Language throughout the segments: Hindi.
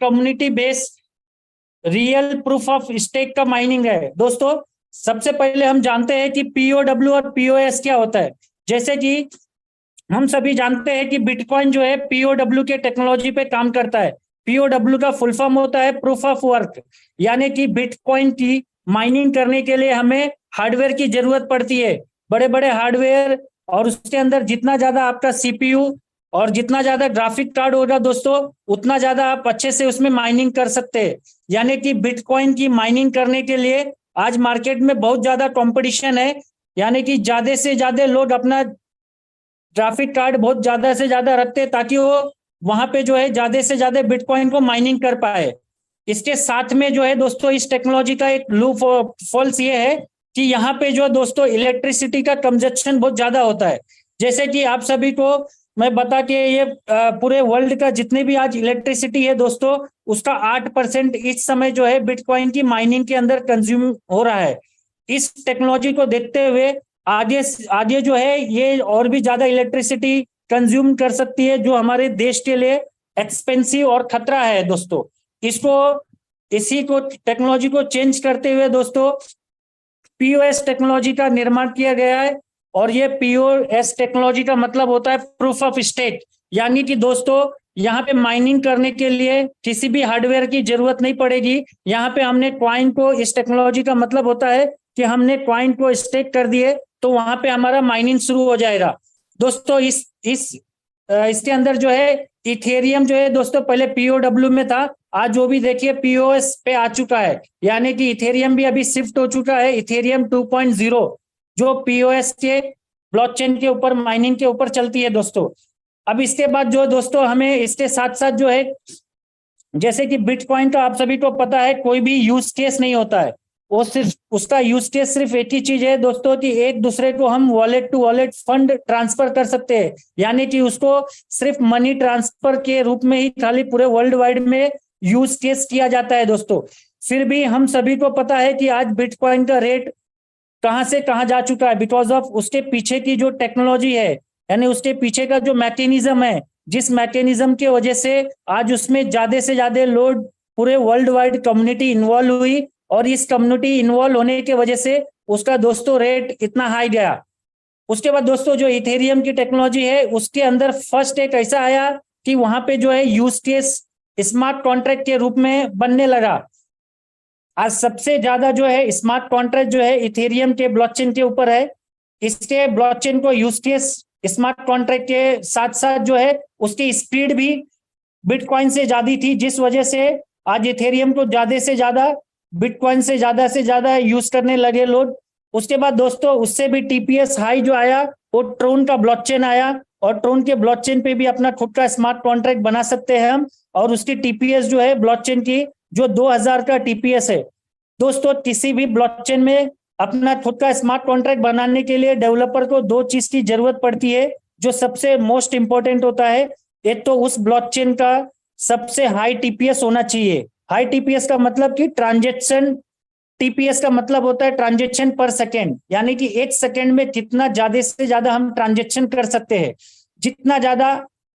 Community based real proof of stake का माइनिंग है। दोस्तों सबसे पहले हम जानते हैं कि पीओडब्ल्यू और पीओएस क्या होता है। जैसे कि हम सभी जानते हैं कि बिटकॉइन जो है पीओडब्ल्यू के टेक्नोलॉजी पे काम करता है। पीओडब्ल्यू का फुल फॉर्म होता है प्रूफ ऑफ वर्क, यानी कि बिटकॉइन की माइनिंग करने के लिए हमें हार्डवेयर की जरूरत पड़ती है, बड़े बड़े हार्डवेयर, और उसके अंदर जितना ज्यादा आपका सीपीयू और जितना ज्यादा ग्राफिक कार्ड होगा दोस्तों, उतना ज्यादा आप अच्छे से उसमें माइनिंग कर सकते हैं। यानी कि बिटकॉइन की माइनिंग करने के लिए आज मार्केट में बहुत ज्यादा कंपटीशन है, यानी कि ज्यादा से ज्यादा लोग अपना ग्राफिक कार्ड बहुत ज्यादा से ज्यादा रखते हैं ताकि वो वहां पे जो है ज्यादा से ज्यादा बिटकॉइन को माइनिंग कर पाए। इसके साथ में जो है दोस्तों इस टेक्नोलॉजी का एक लूप फॉल्स ये है कि यहाँ पे जो दोस्तों इलेक्ट्रिसिटी का कंजप्शन बहुत ज्यादा होता है। जैसे कि आप सभी को मैं बता के ये पूरे वर्ल्ड का जितने भी आज इलेक्ट्रिसिटी है दोस्तों, उसका 8% इस समय जो है बिटकॉइन की माइनिंग के अंदर कंज्यूम हो रहा है। इस टेक्नोलॉजी को देखते हुए आगे आगे जो है ये और भी ज्यादा इलेक्ट्रिसिटी कंज्यूम कर सकती है, जो हमारे देश के लिए एक्सपेंसिव और खतरा है दोस्तों। इसको इसी को टेक्नोलॉजी को चेंज करते हुए दोस्तों पीओएस टेक्नोलॉजी का निर्माण किया गया है। और ये पीओएस टेक्नोलॉजी का मतलब होता है प्रूफ ऑफ स्टेक, यानी कि दोस्तों यहाँ पे माइनिंग करने के लिए किसी भी हार्डवेयर की जरूरत नहीं पड़ेगी। यहाँ पे हमने क्वाइन को, इस टेक्नोलॉजी का मतलब होता है कि हमने क्वाइन को स्टेक कर दिए तो वहां पे हमारा माइनिंग शुरू हो जाएगा। दोस्तों इसके अंदर जो है इथेरियम जो है दोस्तों पहले पीओडब्ल्यू में था, आज जो भी देखिए पीओएस पे आ चुका है, यानी कि इथेरियम भी अभी शिफ्ट हो चुका है इथेरियम 2.0, जो पीओएस के ब्लॉकचेन के ऊपर माइनिंग के ऊपर चलती है दोस्तों। अब इसके बाद जो दोस्तों हमें इसके साथ साथ जो है, जैसे कि बिटकॉइन का आप सभी को पता है कोई भी यूज केस नहीं होता है, वो सिर्फ उसका यूज केस सिर्फ एक ही चीज है दोस्तों कि एक दूसरे को हम wallet to wallet fund transfer कर सकते हैं, यानी कि उसको सिर्फ मनी ट्रांसफर के रूप में ही खाली पूरे वर्ल्ड वाइड में यूज केस किया जाता है दोस्तों। फिर भी हम सभी को पता है कि आज बिटकॉइन का रेट कहां से कहां जा चुका है, बिकॉज ऑफ उसके पीछे की जो टेक्नोलॉजी है, यानी उसके पीछे का जो मैकेनिज्म है, जिस मैकेनिज्म के वजह से आज उसमें ज्यादा से ज्यादा लोग पूरे वर्ल्ड वाइड कम्युनिटी इन्वॉल्व हुई, और इस कम्युनिटी इन्वॉल्व होने की वजह से उसका दोस्तों रेट इतना हाई गया। उसके बाद दोस्तों जो इथेरियम की टेक्नोलॉजी है उसके अंदर फर्स्ट एक ऐसा आया कि वहां पे जो है यूज केस स्मार्ट कॉन्ट्रैक्ट के रूप में बनने लगा। आज सबसे ज्यादा जो है स्मार्ट कॉन्ट्रैक्ट जो है इथेरियम के ब्लॉकचेन के ऊपर है। इसके ब्लॉकचेन को यूज केस स्मार्ट कॉन्ट्रैक्ट के साथ साथ जो है उसकी स्पीड भी बिटकॉइन से ज्यादा थी, जिस वजह से आज इथेरियम को ज्यादा से ज्यादा बिटकॉइन से ज्यादा यूज करने लगे लोग। उसके बाद दोस्तों उससे भी टीपीएस हाई जो आया वो ट्रोन का ब्लॉकचेन आया, और ट्रोन के ब्लॉकचेन पे भी अपना खुद का स्मार्ट कॉन्ट्रैक्ट बना सकते हैं हम, और उसकी टीपीएस जो है ब्लॉकचेन की जो 2000 का टीपीएस है। दोस्तों किसी भी ब्लॉकचेन में अपना खुद का स्मार्ट कॉन्ट्रैक्ट बनाने के लिए डेवलपर को दो चीज की जरूरत पड़ती है, जो सबसे मोस्ट इंपॉर्टेंट होता है। एक तो उस ब्लॉकचेन का सबसे हाई टीपीएस होना चाहिए। हाई टीपीएस का मतलब कि ट्रांजेक्शन, टीपीएस का मतलब होता है ट्रांजेक्शन पर सेकेंड, यानी कि एक सेकेंड में कितना ज्यादा से ज्यादा हम ट्रांजेक्शन कर सकते हैं। जितना ज्यादा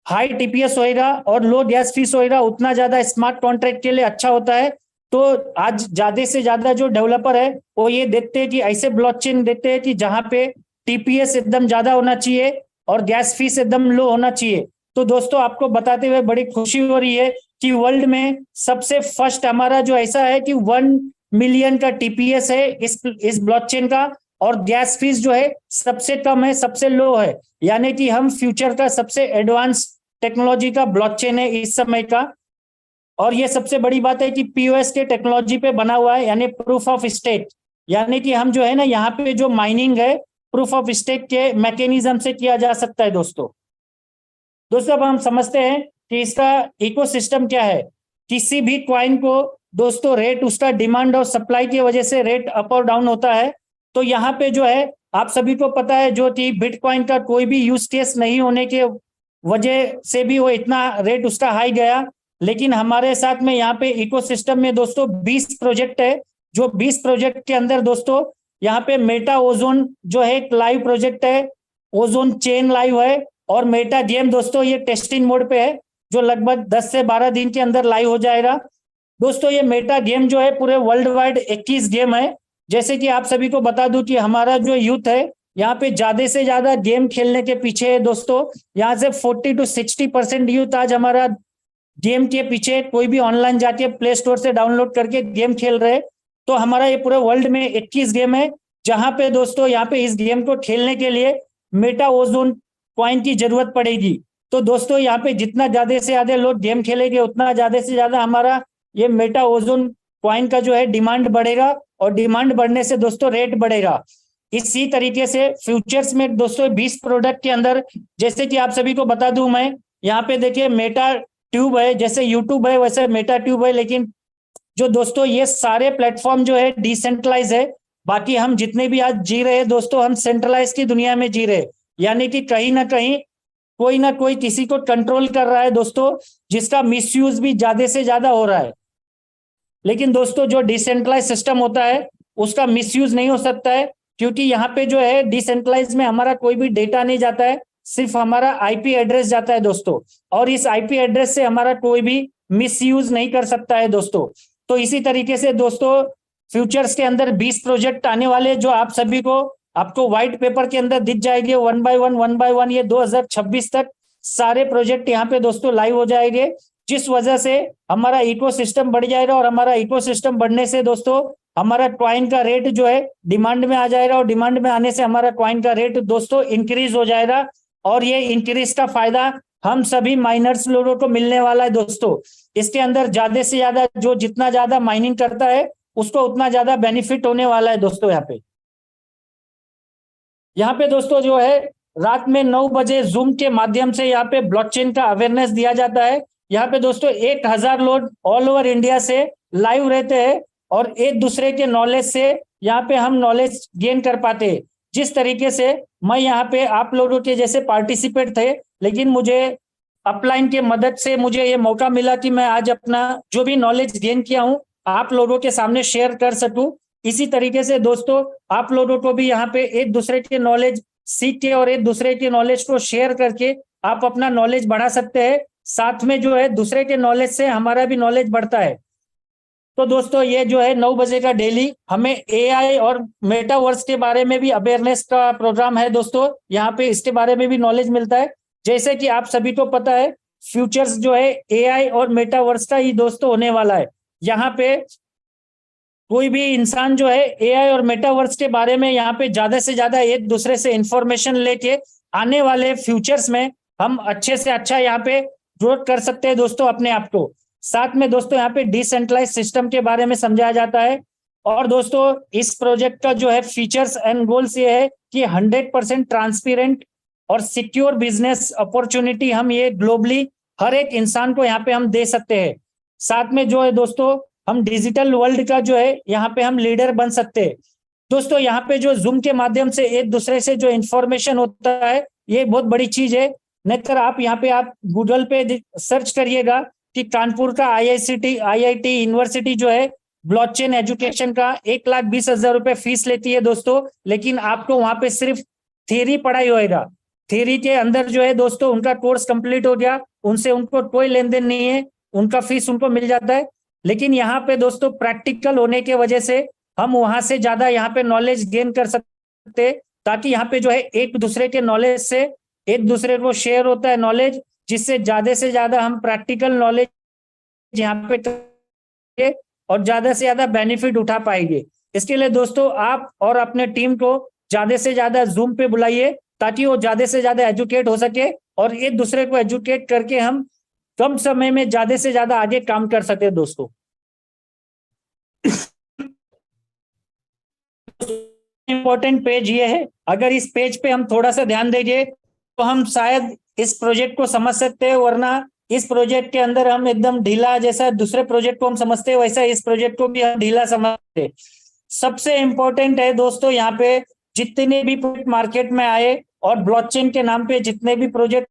हाई टीपीएस होएगा और लो गैस फीस होएगा उतना ज्यादा स्मार्ट कॉन्ट्रैक्ट के लिए अच्छा होता है। तो आज ज्यादा से ज्यादा जो डेवलपर है वो ये देखते हैं कि ऐसे ब्लॉकचेन देखते हैं कि जहां पे टीपीएस एकदम ज्यादा होना चाहिए और गैस फीस एकदम लो होना चाहिए। तो दोस्तों आपको बताते हुए बड़ी खुशी हो रही है कि वर्ल्ड में सबसे फर्स्ट हमारा जो ऐसा है कि 1 मिलियन का टीपीएस है इस ब्लॉकचेन का, और गैस फीस जो है सबसे कम है, सबसे लो है, यानी कि हम फ्यूचर का सबसे एडवांस टेक्नोलॉजी का ब्लॉकचेन है इस समय का। और ये सबसे बड़ी बात है कि पीओएस के टेक्नोलॉजी पे बना हुआ है, यानी प्रूफ ऑफ स्टेक, यानी कि हम जो है ना यहाँ पे जो माइनिंग है प्रूफ ऑफ स्टेक के मैकेनिज्म से किया जा सकता है दोस्तों। अब हम समझते हैं कि इसका इकोसिस्टम क्या है। किसी भी क्वाइन को दोस्तों रेट उसका डिमांड और सप्लाई की वजह से रेट अप और डाउन होता है। तो यहाँ पे जो है आप सभी को पता है जो कि बिटकॉइन का कोई भी यूज केस नहीं होने के वजह से भी वो इतना रेट उसका हाई गया। लेकिन हमारे साथ में यहाँ पे इकोसिस्टम में दोस्तों 20 प्रोजेक्ट है, जो 20 प्रोजेक्ट के अंदर दोस्तों यहाँ पे मेटा ओजोन जो है एक लाइव प्रोजेक्ट है, ओजोन चेन लाइव है, और मेटा जेम दोस्तों ये टेस्टिंग मोड पे है। जो लगभग 10 से 12 दिन के अंदर लाइव हो जाएगा। दोस्तों ये मेटा गेम जो है पूरे वर्ल्ड वाइड 21 गेम है। जैसे कि आप सभी को बता दूं कि हमारा जो यूथ है यहाँ पे ज्यादा से ज्यादा गेम खेलने के पीछे है दोस्तों। यहाँ से 40 to 60% यूथ आज हमारा गेम के पीछे, कोई भी ऑनलाइन जाके प्ले स्टोर से डाउनलोड करके गेम खेल रहे। तो हमारा ये पूरे वर्ल्ड में 21 गेम है, जहां पे दोस्तों यहाँ पे इस गेम को खेलने के लिए मेटा ओजोन कॉइन की जरूरत पड़ेगी। तो दोस्तों यहाँ पे जितना ज्यादा से ज्यादा लोग गेम खेलेंगे उतना ज्यादा से ज्यादा हमारा ये मेटा ओजोन कॉइन का जो है डिमांड बढ़ेगा, और डिमांड बढ़ने से दोस्तों रेट बढ़ेगा। इसी तरीके से फ्यूचर्स में दोस्तों 20 प्रोडक्ट के अंदर, जैसे कि आप सभी को बता दूं मैं, यहाँ पे देखिए मेटा ट्यूब है, जैसे यूट्यूब है वैसे मेटा ट्यूब है, लेकिन जो दोस्तों ये सारे प्लेटफॉर्म जो है डिसेंट्रलाइज है। बाकी हम जितने भी आज जी रहे हैं दोस्तों, हम सेंट्रलाइज की दुनिया में जी रहे, यानी कि कहीं ना कोई किसी को कंट्रोल कर रहा है दोस्तों, जिसका मिसयूज भी ज्यादा से ज्यादा हो रहा है। लेकिन दोस्तों जो डिसेंट्रलाइज सिस्टम होता है उसका मिसयूज नहीं हो सकता है, क्योंकि यहाँ पे जो है डिसेंट्रलाइज में हमारा कोई भी डेटा नहीं जाता है, सिर्फ हमारा आईपी एड्रेस जाता है दोस्तों। और इस आईपी एड्रेस से हमारा कोई भी मिसयूज नहीं कर सकता है दोस्तों। तो इसी तरीके से दोस्तों फ्यूचर्स के अंदर 20 प्रोजेक्ट आने वाले, जो आप सभी को आपको व्हाइट पेपर के अंदर दिख जाएंगे वन बाय वन। ये 2026 तक सारे प्रोजेक्ट यहाँ पे दोस्तों लाइव हो जाएंगे, जिस वजह से हमारा इकोसिस्टम बढ़ जाएगा। और हमारा इकोसिस्टम बढ़ने से दोस्तों हमारा कॉइन का रेट जो है डिमांड में आ जाएगा, और डिमांड में आने से हमारा कॉइन का रेट दोस्तों इंक्रीज हो जाएगा। और ये इंक्रीज का फायदा हम सभी माइनर्स लोगों को मिलने वाला है दोस्तों। इसके अंदर ज्यादा से ज्यादा जो जितना ज्यादा माइनिंग करता है उसको उतना ज्यादा बेनिफिट होने वाला है दोस्तों। यहाँ पे दोस्तों जो है रात में 9 बजे जूम के माध्यम से यहाँ पे ब्लॉकचेन का अवेयरनेस दिया जाता है। यहाँ पे दोस्तों 1000 लोग ऑल ओवर इंडिया से लाइव रहते हैं, और एक दूसरे के नॉलेज से यहाँ पे हम नॉलेज गेन कर पाते हैं। जिस तरीके से मैं यहाँ पे आप लोगों के जैसे पार्टिसिपेट थे, लेकिन मुझे अपलाइन के मदद से मुझे ये मौका मिला कि मैं आज अपना जो भी नॉलेज गेन किया हूँ आप लोगों के सामने शेयर कर सकूं। इसी तरीके से दोस्तों आप लोगों को भी यहाँ पे एक दूसरे के नॉलेज सीख के और एक दूसरे के नॉलेज को शेयर करके आप अपना नॉलेज बढ़ा सकते हैं। साथ में जो है दूसरे के नॉलेज से हमारा भी नॉलेज बढ़ता है। तो दोस्तों ये जो है 9 बजे का डेली हमें एआई और मेटावर्स के बारे में भी अवेयरनेस का प्रोग्राम है दोस्तों। यहाँ पे इसके बारे में भी नॉलेज मिलता है। जैसे कि आप सभी को पता है फ्यूचर्स जो है एआई और मेटावर्स का ही दोस्तों होने वाला है। यहाँ पे कोई भी इंसान जो है एआई और मेटावर्स के बारे में यहाँ पे ज्यादा से ज्यादा एक दूसरे से इंफॉर्मेशन लेके आने वाले फ्यूचर्स में हम अच्छे से अच्छा यहाँ पे ग्रोथ कर सकते हैं दोस्तों अपने आप को। साथ में दोस्तों यहाँ पे डिसेंट्रलाइज सिस्टम के बारे में समझाया जाता है। और दोस्तों इस प्रोजेक्ट का जो है फीचर्स एंड गोल्स ये है कि 100% ट्रांसपेरेंट और सिक्योर बिजनेस अपॉर्चुनिटी हम ये ग्लोबली हर एक इंसान को यहाँ पे हम दे सकते हैं। साथ में जो है दोस्तों हम डिजिटल वर्ल्ड का जो है यहाँ पे हम लीडर बन सकते हैं दोस्तों। यहाँ पे जो जूम के माध्यम से एक दूसरे से जो इंफॉर्मेशन होता है ये बहुत बड़ी चीज है। नहीं आप यहाँ पे आप गूगल पे सर्च करिएगा कि कानपुर का आईआईटी यूनिवर्सिटी जो है ब्लॉकचेन एजुकेशन का 1,20,000 रुपए फीस लेती है दोस्तों। लेकिन आपको वहां पे सिर्फ थियरी पढ़ाई होएगा। थियरी के अंदर जो है दोस्तों उनका कोर्स कंप्लीट हो गया, उनसे उनको कोई लेन देन नहीं है, उनका फीस उनको मिल जाता है। लेकिन यहाँ पे दोस्तों प्रैक्टिकल होने के वजह से हम वहां से ज्यादा यहाँ पे नॉलेज गेन कर सकते, ताकि यहाँ पे जो है एक दूसरे के नॉलेज से एक दूसरे को शेयर होता है नॉलेज, जिससे ज्यादा से ज्यादा हम प्रैक्टिकल नॉलेज यहाँ पे करेंगे और ज्यादा से ज्यादा बेनिफिट उठा पाएंगे। इसके लिए दोस्तों आप और अपने टीम को ज्यादा से ज्यादा जूम पे बुलाइए, ताकि वो ज्यादा से ज्यादा एजुकेट हो सके, और एक दूसरे को एजुकेट करके हम कम समय में ज्यादा से ज्यादा आगे काम कर सके दोस्तों। इंपॉर्टेंट पेज ये है, अगर इस पेज पे हम थोड़ा सा ध्यान देंगे तो हम शायद इस प्रोजेक्ट को समझ सकते हैं, वरना इस प्रोजेक्ट के अंदर हम एकदम ढीला, जैसा दूसरे प्रोजेक्ट को हम समझते हैं वैसा इस प्रोजेक्ट को भी हम ढीला समझते हैं। सबसे इंपॉर्टेंट है दोस्तों यहाँ पे जितने भी प्रोजेक्ट मार्केट में आए और ब्लॉकचेन के नाम पे जितने भी प्रोजेक्ट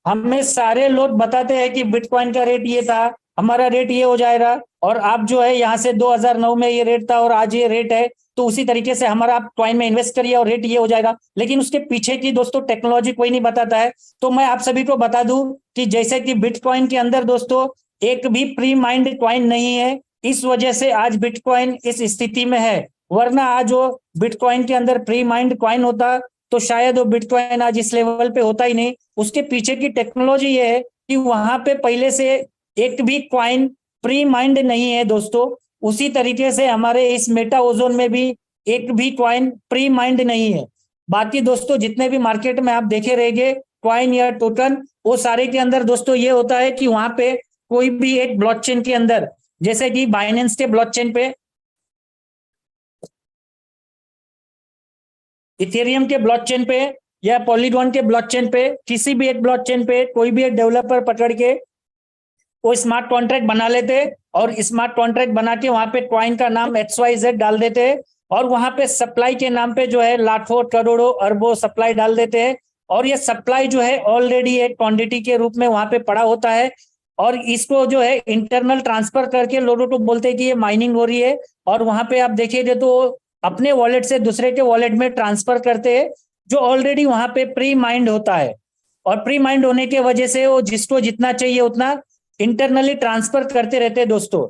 हमें सारे लोग बताते हैं कि बिटकॉइन का रेट ये था, हमारा रेट ये हो जाएगा, और आप जो है यहाँ से 2009 में ये रेट था और आज ये रेट है, तो उसी तरीके से हमारा आप कॉइन में इन्वेस्ट करिए और रेट ये हो जाएगा। लेकिन उसके पीछे की दोस्तों टेक्नोलॉजी कोई नहीं बताता है। तो मैं आप सभी को बता दूं कि जैसे कि बिटकॉइन के अंदर दोस्तों एक भी प्री माइंड कॉइन नहीं है, इस वजह से आज बिटकॉइन इस स्थिति में है। वरना आज वो बिटकॉइन के अंदर प्री माइंड कॉइन होता तो शायद वो बिटकॉइन आज इस लेवल पे होता ही नहीं। उसके पीछे की टेक्नोलॉजी ये है कि वहां पे पहले से एक भी कॉइन प्री माइंड नहीं है दोस्तों। उसी तरीके से हमारे इस मेटा ओजोन में भी एक भी कॉइन प्री माइंड नहीं है। बाकी दोस्तों जितने भी मार्केट में आप देखे रहेंगे कॉइन या टोकन, वो सारे के अंदर दोस्तों ये होता है कि वहां पे कोई भी एक ब्लॉकचेन के अंदर, जैसे कि बाइनेंस के ब्लॉकचेन पे, इथेरियम के ब्लॉकचेन पे, या पॉलीगॉन के ब्लॉकचेन पे, किसी भी एक ब्लॉकचेन पे कोई भी एक डेवलपर पकड़ के वो स्मार्ट कॉन्ट्रैक्ट बना लेते, और स्मार्ट कॉन्ट्रैक्ट बना के वहां पे कॉइन का नाम XYZ डाल देते हैं, और वहां पे सप्लाई के नाम पे जो है लाखों करोड़ों अरबों सप्लाई डाल देते हैं। और ये सप्लाई जो है ऑलरेडी एक क्वांटिटी के रूप में वहां पे पड़ा होता है, और इसको जो है इंटरनल ट्रांसफर करके लोगों को बोलते हैं कि ये माइनिंग हो रही है। और वहां पे आप देखिए तो अपने वॉलेट से दूसरे के वॉलेट में ट्रांसफर करते हैं, जो ऑलरेडी वहां पे प्री माइंड होता है। और प्री माइंड होने की वजह से वो जिसको जितना चाहिए उतना इंटरनली ट्रांसफर करते रहते हैं दोस्तों।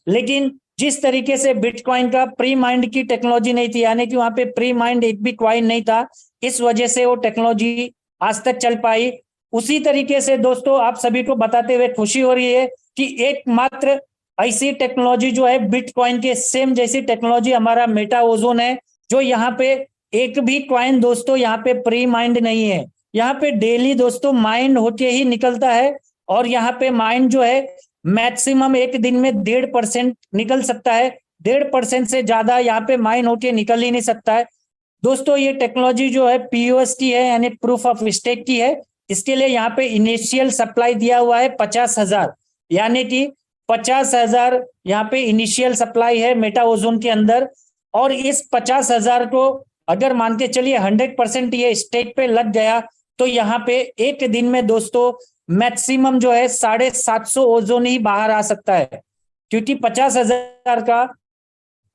लेकिन जिस तरीके से बिटकॉइन का प्री माइंड की टेक्नोलॉजी नहीं थी, यानी कि वहां पे प्री माइंड एक भी कॉइन नहीं था, इस वजह से वो टेक्नोलॉजी आज तक चल पाई। उसी तरीके से दोस्तों आप सभी को बताते हुए खुशी हो रही है कि एकमात्र ऐसी टेक्नोलॉजी जो है बिटकॉइन के सेम जैसी टेक्नोलॉजी हमारा मेटा ओजोन है, जो यहाँ पे एक भी कॉइन दोस्तों यहाँ पे प्री माइंड नहीं है। यहाँ पे डेली दोस्तों माइंड होके ही निकलता है, और यहाँ पे माइंड जो है मैक्सिमम एक दिन में 1.5% निकल सकता है। 1.5% से ज्यादा यहाँ पे माइन होके निकल ही नहीं सकता है दोस्तों। ये टेक्नोलॉजी जो है POS की है, यानी प्रूफ ऑफ स्टेक की है। इसके लिए यहाँ पे इनिशियल सप्लाई दिया हुआ है 50,000, यानी कि 50,000 यहाँ पे इनिशियल सप्लाई है मेटा ओजोन के अंदर। और इस 50,000 को अगर मान के चलिए 100% ये स्टेक पे लग गया, तो यहाँ पे एक दिन में दोस्तों मैक्सिमम जो है 750 ओजोन ही बाहर आ सकता है, क्योंकि 50,000 का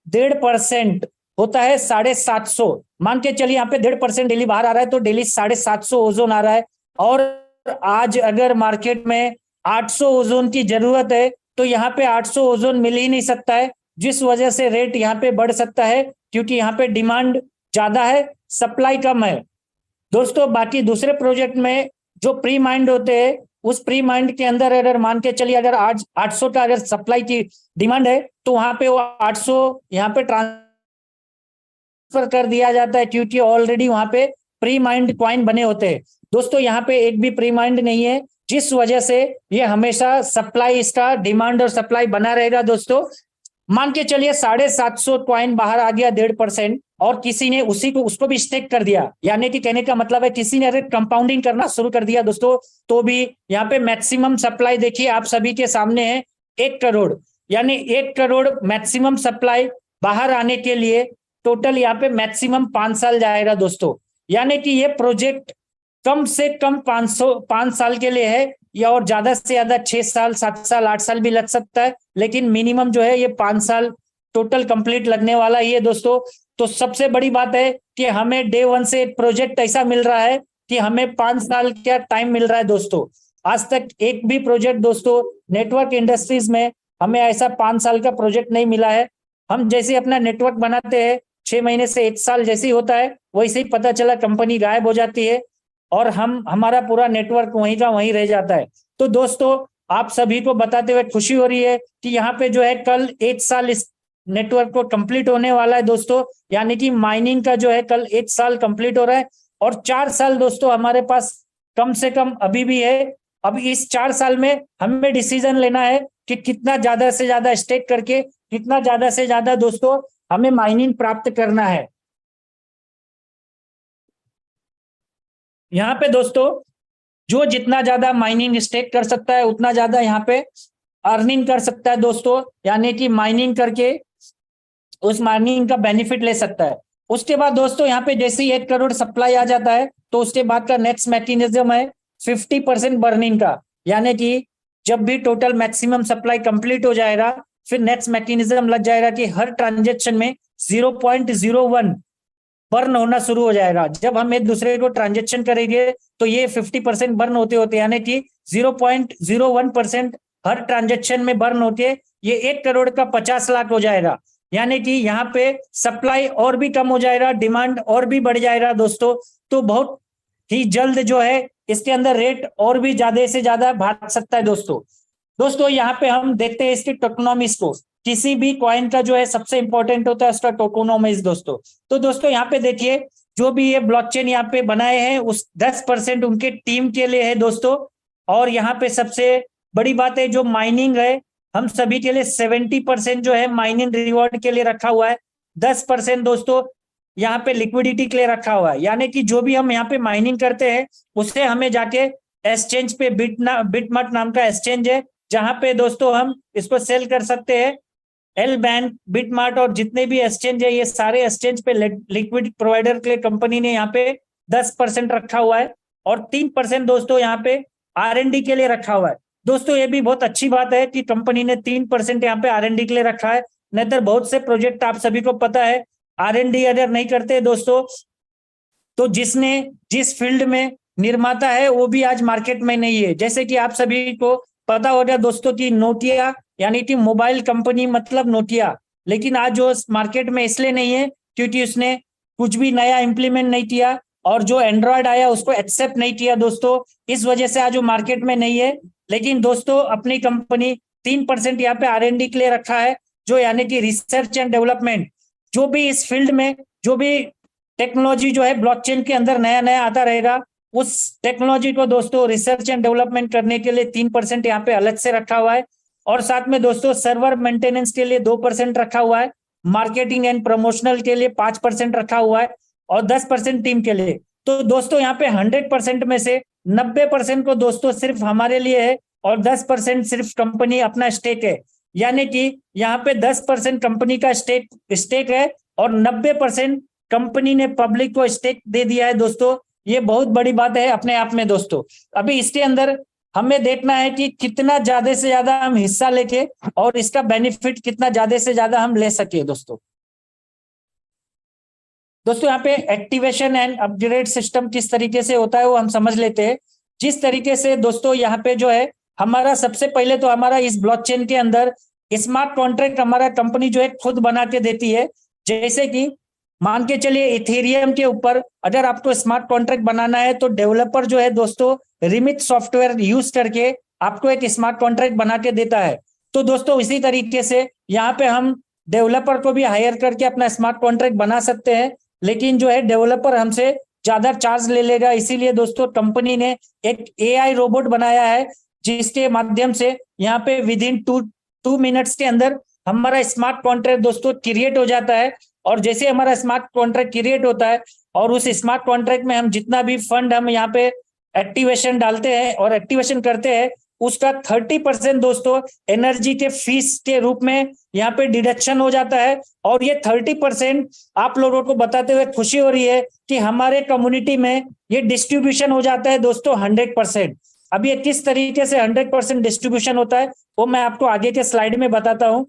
1.5% होता है 750। मान के चलिए यहाँ पे 1.5% डेली बाहर आ रहा है, तो डेली 750 ओजोन आ रहा है। और आज अगर मार्केट में 800 ओजोन की जरूरत है, तो यहाँ पे 800 ओजोन मिल ही नहीं सकता है, जिस वजह से रेट यहाँ पे बढ़ सकता है, क्योंकि यहाँ पे डिमांड ज्यादा है, सप्लाई कम है दोस्तों। बाकी दूसरे प्रोजेक्ट में जो प्री माइंड होते हैं, उस प्री माइंड के अंदर अगर मान के चलिए अगर आज 800 का अगर सप्लाई की डिमांड है, तो वहां पे वो 800 यहाँ पे ट्रांसफर कर दिया जाता है, क्योंकि ऑलरेडी वहां पे प्री माइंड कॉइन बने होते हैं दोस्तों। यहाँ पे एक भी प्री माइंड नहीं है, जिस वजह से ये हमेशा सप्लाई, इसका डिमांड और सप्लाई बना रहेगा दोस्तों। मान के चलिए 750 कॉइन बाहर आ गया 1.5%, और किसी ने उसी को उसको भी स्टेक कर दिया, यानी कि कहने का मतलब है किसी ने अगर कंपाउंडिंग करना शुरू कर दिया दोस्तों, तो भी यहाँ पे मैक्सिमम सप्लाई देखिए आप सभी के सामने है 1 करोड़, यानी 1 करोड़ मैक्सिमम सप्लाई बाहर आने के लिए टोटल यहाँ पे मैक्सिमम 5 साल जाएगा दोस्तों। यानी कि ये प्रोजेक्ट कम से कम 5 साल के लिए है, या और ज्यादा से ज्यादा 6 साल 7 साल 8 साल भी लग सकता है, लेकिन मिनिमम जो है ये 5 साल टोटल कंप्लीट लगने वाला ही है दोस्तों। तो सबसे बड़ी बात है कि हमें डे 1 से एक प्रोजेक्ट ऐसा मिल रहा है कि हमें 5 साल का टाइम मिल रहा है दोस्तों। आज तक एक भी प्रोजेक्ट दोस्तों नेटवर्क इंडस्ट्रीज में हमें ऐसा 5 साल का प्रोजेक्ट नहीं मिला है। हम जैसे अपना नेटवर्क बनाते हैं 6 महीने से 1 साल जैसे ही होता है, वैसे ही पता चला कंपनी गायब हो जाती है, और हमारा पूरा नेटवर्क वहीं का वहीं रह जाता है। तो दोस्तों आप सभी को बताते हुए खुशी हो रही है कि यहाँ पे जो है कल 1 साल इस नेटवर्क को कंप्लीट होने वाला है दोस्तों, यानी कि माइनिंग का जो है कल 1 साल कंप्लीट हो रहा है, और 4 साल दोस्तों हमारे पास कम से कम अभी भी है। अब इस 4 साल में हमें डिसीजन लेना है कि कितना ज्यादा से ज्यादा स्टेक करके कितना ज्यादा से ज्यादा दोस्तों हमें माइनिंग प्राप्त करना है। यहाँ पे दोस्तों जो जितना ज्यादा माइनिंग स्टेक कर सकता है उतना ज्यादा यहाँ पे अर्निंग कर सकता है दोस्तों, यानी कि माइनिंग करके उस माइनिंग का बेनिफिट ले सकता है। उसके बाद दोस्तों यहाँ पे जैसे ही 1 करोड़ सप्लाई आ जाता है, तो उसके बाद का नेक्स्ट मैकेनिज्म है 50% बर्निंग का, यानी कि जब भी टोटल मैक्सिमम सप्लाई कंप्लीट हो जाएगा फिर नेक्स्ट मैकेनिज्म लग जाएगा कि हर ट्रांजेक्शन में 0.01 बर्न होना शुरू हो जाएगा। जब हम एक दूसरे को ट्रांजेक्शन करेंगे तो ये 50% बर्न होते होते, यानी कि 0.01% हर ट्रांजेक्शन में बर्न होते, ये 1 करोड़ का 50 लाख हो जाएगा। यानी कि यहाँ पे सप्लाई और भी कम हो जाएगा, डिमांड और भी बढ़ जाएगा दोस्तों। तो बहुत ही जल्द जो है इसके अंदर रेट और भी ज्यादा से ज्यादा भाग सकता है दोस्तों। दोस्तों यहाँ पे हम देखते हैं इसकी टोकोनॉमिक्स को। किसी भी कॉइन का जो है सबसे इंपॉर्टेंट होता है उसका टोकोनॉमिक्स दोस्तों। तो दोस्तों यहाँ पे देखिए, जो भी ये ब्लॉकचेन यहाँ पे बनाए हैं उस 10% उनके टीम के लिए है दोस्तों। और यहाँ पे सबसे बड़ी बात है जो माइनिंग है, हम सभी के लिए 70% जो है माइनिंग रिवॉर्ड के लिए रखा हुआ है। 10% दोस्तों यहाँ पे लिक्विडिटी के लिए रखा हुआ है, यानी कि जो भी हम यहाँ पे माइनिंग करते हैं उससे हमें जाके एक्सचेंज पे बिटमार्ट नाम का एक्सचेंज है जहां पे दोस्तों हम इसको सेल कर सकते हैं। एल बैंक, बिटमार्ट और जितने भी एक्सचेंज है ये सारे एक्सचेंज पे लिक्विड प्रोवाइडर के लिए कंपनी ने यहाँ पे 10% रखा हुआ है और 3% दोस्तों यहाँ पे R&D के लिए रखा हुआ है। दोस्तों ये भी बहुत अच्छी बात है कि कंपनी ने 3% यहाँ पे R&D के लिए रखा है, नहीं तो बहुत से प्रोजेक्ट आप सभी को पता है R&D अगर नहीं करते दोस्तों तो जिस फील्ड में निर्माता है वो भी आज मार्केट में नहीं है। जैसे कि आप सभी को पता होगा दोस्तों कि नोकिया यानी कि मोबाइल कंपनी मतलब नोकिया, लेकिन आज जो मार्केट में इसलिए नहीं है क्योंकि उसने कुछ भी नया इंप्लीमेंट नहीं किया और जो एंड्रॉयड आया उसको एक्सेप्ट नहीं किया दोस्तों, इस वजह से आज वो मार्केट में नहीं है। लेकिन दोस्तों अपनी कंपनी 3% यहाँ पे R&D के लिए रखा है, जो यानी कि रिसर्च एंड डेवलपमेंट, जो भी इस फील्ड में जो भी टेक्नोलॉजी जो है ब्लॉकचेन के अंदर नया नया आता रहेगा उस टेक्नोलॉजी को दोस्तों रिसर्च एंड डेवलपमेंट करने के लिए 3% यहाँ पे अलग से रखा हुआ है। और साथ में दोस्तों सर्वर मेंटेनेंस के लिए 2% रखा हुआ है, मार्केटिंग एंड प्रमोशनल के लिए 5% रखा हुआ है और 10% टीम के लिए। तो दोस्तों यहाँ पे 100% में से 90% को दोस्तों सिर्फ हमारे लिए है और 10% सिर्फ कंपनी अपना स्टेक है, यानी कि यहाँ पे 10% कंपनी का स्टेक है और 90% कंपनी ने पब्लिक को स्टेक दे दिया है दोस्तों। ये बहुत बड़ी बात है अपने आप में दोस्तों। अभी इसके अंदर हमें देखना है कि कितना ज्यादा से ज्यादा हम हिस्सा लेके और इसका बेनिफिट कितना ज्यादा से ज्यादा हम ले सके दोस्तों। दोस्तों यहाँ पे एक्टिवेशन एंड अपग्रेड सिस्टम किस तरीके से होता है वो हम समझ लेते हैं। जिस तरीके से दोस्तों यहाँ पे जो है हमारा सबसे पहले तो हमारा इस ब्लॉकचेन के अंदर स्मार्ट कॉन्ट्रैक्ट हमारा कंपनी जो है खुद बना के देती है। जैसे कि मान के चलिए इथेरियम के ऊपर अगर आपको स्मार्ट कॉन्ट्रैक्ट बनाना है तो डेवलपर जो है दोस्तों रिमिट सॉफ्टवेयर यूज करके आपको एक स्मार्ट कॉन्ट्रैक्ट बना के देता है। तो दोस्तों इसी तरीके से यहाँ पे हम डेवलपर को भी हायर करके अपना स्मार्ट कॉन्ट्रैक्ट बना सकते हैं, लेकिन जो है डेवलपर हमसे ज्यादा चार्ज ले लेगा। इसीलिए दोस्तों कंपनी ने एक AI रोबोट बनाया है जिसके माध्यम से यहाँ पे विद इन 2 मिनट्स के अंदर हमारा स्मार्ट कॉन्ट्रैक्ट दोस्तों क्रिएट हो जाता है। और जैसे हमारा स्मार्ट कॉन्ट्रैक्ट क्रिएट होता है और उस स्मार्ट कॉन्ट्रैक्ट में हम जितना भी फंड हम यहाँ पे एक्टिवेशन डालते हैं और एक्टिवेशन करते हैं उसका 30% दोस्तों एनर्जी के फीस के रूप में यहाँ पे डिडक्शन हो जाता है। और ये 30% आप लोगों को बताते हुए खुशी हो रही है कि हमारे कम्युनिटी में ये डिस्ट्रीब्यूशन हो जाता है दोस्तों 100%। अब ये किस तरीके से 100% डिस्ट्रीब्यूशन होता है वो मैं आपको आगे के स्लाइड में बताता हूँ।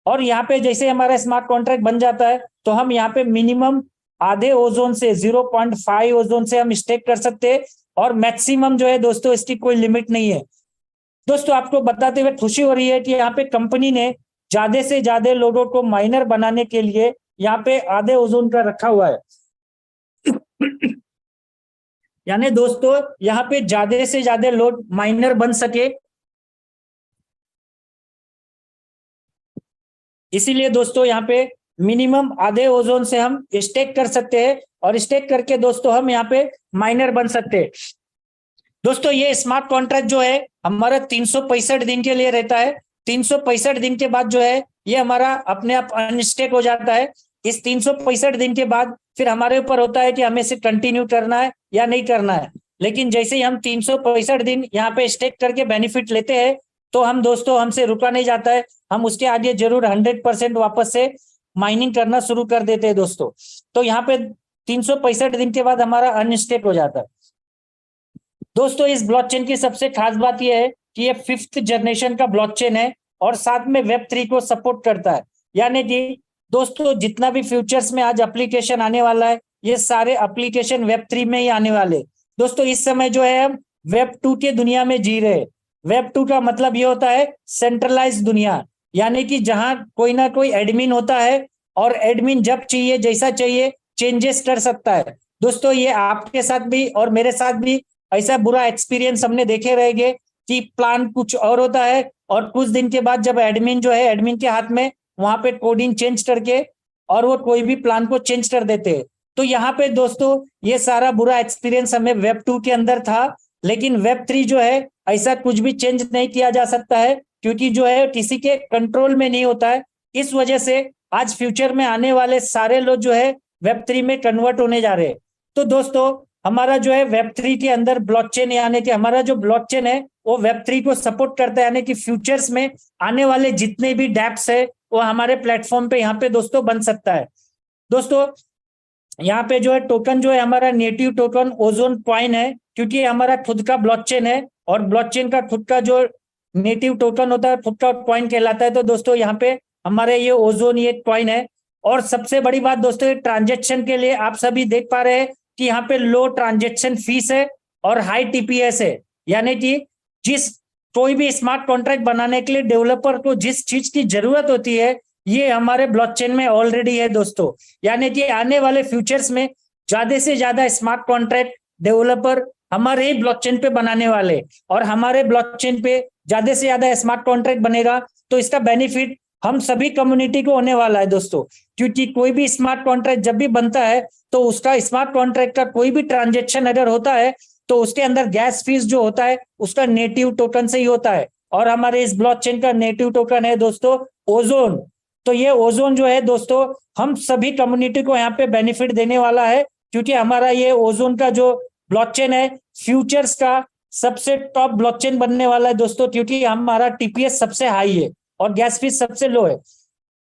और यहाँ पे जैसे हमारा स्मार्ट कॉन्ट्रैक्ट बन जाता है तो हम यहाँ पे मिनिमम आधे ओजोन से 0.5 ओजोन से हम स्टेक कर सकते हैं और मैक्सिमम जो है दोस्तों इसकी कोई लिमिट नहीं है। दोस्तों आपको बताते हुए खुशी हो रही है कि यहाँ पे कंपनी ने ज्यादा से ज्यादा लोगों को माइनर बनाने के लिए यहाँ पे आधे ओजोन का रखा हुआ है। यानी दोस्तों यहाँ पे ज्यादा से ज्यादा लोग माइनर बन सके, इसीलिए दोस्तों यहाँ पे मिनिमम आधे ओजोन से हम स्टेक कर सकते हैं और स्टेक करके दोस्तों हम यहाँ पे माइनर बन सकते हैं। दोस्तों ये स्मार्ट कॉन्ट्रैक्ट जो है हमारा 365 दिन के लिए रहता है। 365 दिन के बाद जो है ये हमारा अपने आप अनस्टेक हो जाता है। इस 365 दिन के बाद फिर हमारे ऊपर होता है कि हमें इसे कंटिन्यू करना है या नहीं करना है। लेकिन जैसे ही हम 365 दिन यहाँ पे स्टेक करके बेनिफिट लेते हैं तो हम दोस्तों हमसे रुका नहीं जाता है, हम उसके आगे जरूर 100% वापस से माइनिंग करना शुरू कर देते हैं दोस्तों। तो यहाँ पे 365 दिन के बाद हमारा अनस्टेक हो जाता है। दोस्तों इस ब्लॉकचेन की सबसे खास बात यह है कि ये 5th जनरेशन का ब्लॉकचेन है और साथ में वेब 3 को सपोर्ट करता है। यानी कि दोस्तों जितना भी फ्यूचर्स में आज एप्लीकेशन आने वाला है, ये सारे एप्लीकेशन वेब 3 में ही आने वाले। दोस्तों इस समय जो है हम वेब 2 के दुनिया में जी रहे। वेब 2 का मतलब ये होता है सेंट्रलाइज दुनिया, यानी कि जहां कोई ना कोई एडमिन होता है और एडमिन जब चाहिए जैसा चाहिए चेंजेस कर सकता है। दोस्तों ये आपके साथ भी और मेरे साथ भी ऐसा बुरा एक्सपीरियंस हमने देखे रहेंगे कि प्लान कुछ और होता है और कुछ दिन के बाद जब एडमिन जो है एडमिन के हाथ में वहां पे कोडिंग चेंज करके और वो कोई भी प्लान को चेंज कर देते हैं। तो यहाँ पे दोस्तों ये सारा बुरा एक्सपीरियंस हमें वेब 2 के अंदर था, लेकिन वेब 3 जो है ऐसा कुछ भी चेंज नहीं किया जा सकता है क्योंकि जो है किसी के कंट्रोल में नहीं होता है। इस वजह से आज फ्यूचर में आने वाले सारे लोग जो है वेब 3 में कन्वर्ट होने जा रहे हैं। तो दोस्तों हमारा जो है वेब 3 के अंदर ब्लॉकचेन यानी कि हमारा जो ब्लॉकचेन है वो वेब 3 को सपोर्ट करता है, यानी कि फ्यूचर्स में आने वाले जितने भी डैप्स है वो हमारे प्लेटफॉर्म पे यहाँ पे दोस्तों बन सकता है। दोस्तों यहाँ पे जो है टोकन जो है हमारा नेटिव टोकन ओजोन कॉइन है, क्योंकि हमारा खुद का ब्लॉकचेन है और ब्लॉकचेन का खुद का जो नेटिव टोकन होता है खुद का कॉइन कहलाता है। तो दोस्तों यहाँ पे हमारे ये ओजोन ये कॉइन है। और सबसे बड़ी बात दोस्तों ट्रांजेक्शन के लिए आप सभी देख पा रहे हैं कि यहाँ पे लो ट्रांजेक्शन फीस है और हाई टीपीएस है, यानी कि जिस कोई भी स्मार्ट कॉन्ट्रैक्ट बनाने के लिए डेवलपर को जिस चीज की जरूरत होती है ये हमारे ब्लॉकचेन में ऑलरेडी है दोस्तों। यानी कि आने वाले फ्यूचर्स में ज्यादा से ज्यादा स्मार्ट कॉन्ट्रैक्ट डेवलपर हमारे ही ब्लॉकचेन पे बनाने वाले, और हमारे ब्लॉकचेन पे ज्यादा से ज्यादा स्मार्ट कॉन्ट्रैक्ट बनेगा तो इसका बेनिफिट हम सभी कम्युनिटी को होने वाला है दोस्तों। क्योंकि कोई भी स्मार्ट कॉन्ट्रैक्ट जब भी बनता है तो उसका स्मार्ट कॉन्ट्रैक्ट का कोई भी ट्रांजेक्शन अगर होता है तो उसके अंदर गैस फीस जो होता है उसका नेटिव टोकन से ही होता है। और हमारे इस ब्लॉकचेन का नेटिव टोकन है दोस्तों ओजोन। तो ये ओजोन जो है दोस्तों हम सभी कम्युनिटी को यहाँ पे बेनिफिट देने वाला है, क्योंकि हमारा ये ओजोन का जो ब्लॉकचेन है फ्यूचर्स का सबसे टॉप ब्लॉकचेन बनने वाला है दोस्तों, क्योंकि हमारा टीपीएस सबसे हाई है और गैस फीस सबसे लो है।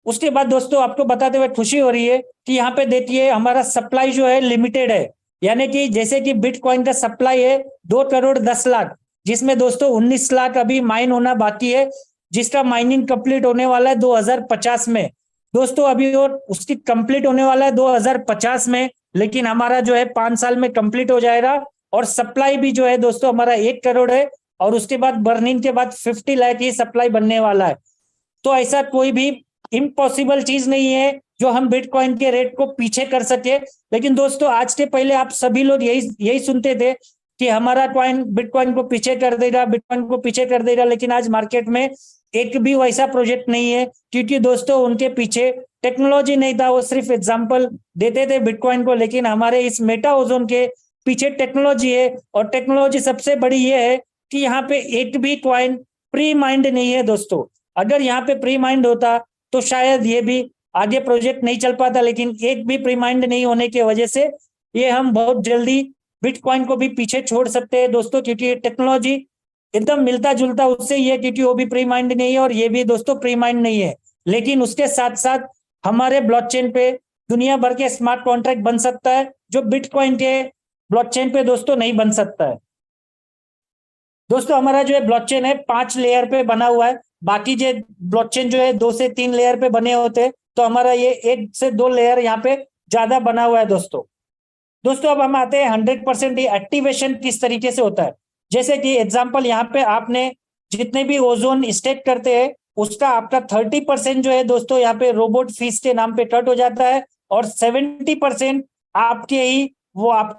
उसके बाद दोस्तों आपको बताते हुए खुशी हो रही है कि यहाँ पे देखिए हमारा सप्लाई जो है लिमिटेड है, यानी कि जैसे कि बिटकॉइन का सप्लाई है 2,10,00,000, जिसमें दोस्तों 19 लाख अभी माइन होना बाकी है, जिसका माइनिंग कंप्लीट होने वाला है 2050 में दोस्तों। अभी और उसकी कंप्लीट होने वाला है 2050 में, लेकिन हमारा जो है 5 साल में कंप्लीट हो जाएगा। और सप्लाई भी जो है दोस्तों हमारा 1 करोड़ है और उसके बाद बर्निंग के बाद 50 लाख ही सप्लाई बनने वाला है। तो ऐसा कोई भी इम्पॉसिबल चीज नहीं है जो हम बिटकॉइन के रेट को पीछे कर सके। लेकिन दोस्तों आज के पहले आप सभी लोग यही सुनते थे कि हमारा कॉइन बिटकॉइन को पीछे कर देगा, बिटकॉइन को पीछे कर देगा, लेकिन आज मार्केट में एक भी वैसा प्रोजेक्ट नहीं है, क्योंकि दोस्तों उनके पीछे टेक्नोलॉजी नहीं था। वो सिर्फ एग्जांपल देते थे बिटकॉइन को, लेकिन हमारे इस मेटा ओजोन के पीछे टेक्नोलॉजी है। और टेक्नोलॉजी सबसे बड़ी ये है कि यहाँ पे एक भी कॉइन प्री माइंड नहीं है दोस्तों। अगर यहाँ पे प्री माइंड होता तो शायद ये भी आगे प्रोजेक्ट नहीं चल पाता, लेकिन एक भी प्री माइंड नहीं होने की वजह से ये हम बहुत जल्दी बिटकॉइन को भी पीछे छोड़ सकते हैं दोस्तों, क्योंकि टेक्नोलॉजी एकदम मिलता जुलता उससे ही है, क्योंकि वो भी प्री माइंड नहीं है और ये भी दोस्तों प्री माइंड नहीं है। लेकिन उसके साथ साथ हमारे ब्लॉकचेन पे दुनिया भर के स्मार्ट कॉन्ट्रैक्ट बन सकता है जो बिटकॉइन के ब्लॉकचेन पे दोस्तों नहीं बन सकता है। दोस्तों हमारा जो है ब्लॉकचेन है 5 लेयर पे बना हुआ है, बाकी जो ब्लॉकचेन जो है 2 से 3 लेयर पे बने होते हैं, तो हमारा ये 1 से 2 लेयर यहाँ पे ज्यादा बना हुआ है दोस्तों। दोस्तों अब हम आते हैं 100% एक्टिवेशन किस तरीके से होता है। जैसे कि एग्जांपल यहाँ पे आपने जितने भी ओजोन स्टेक करते हैं उसका आपका 30% जो है दोस्तों यहाँ पे रोबोट फीस के नाम पे कट हो जाता है और 70% आपके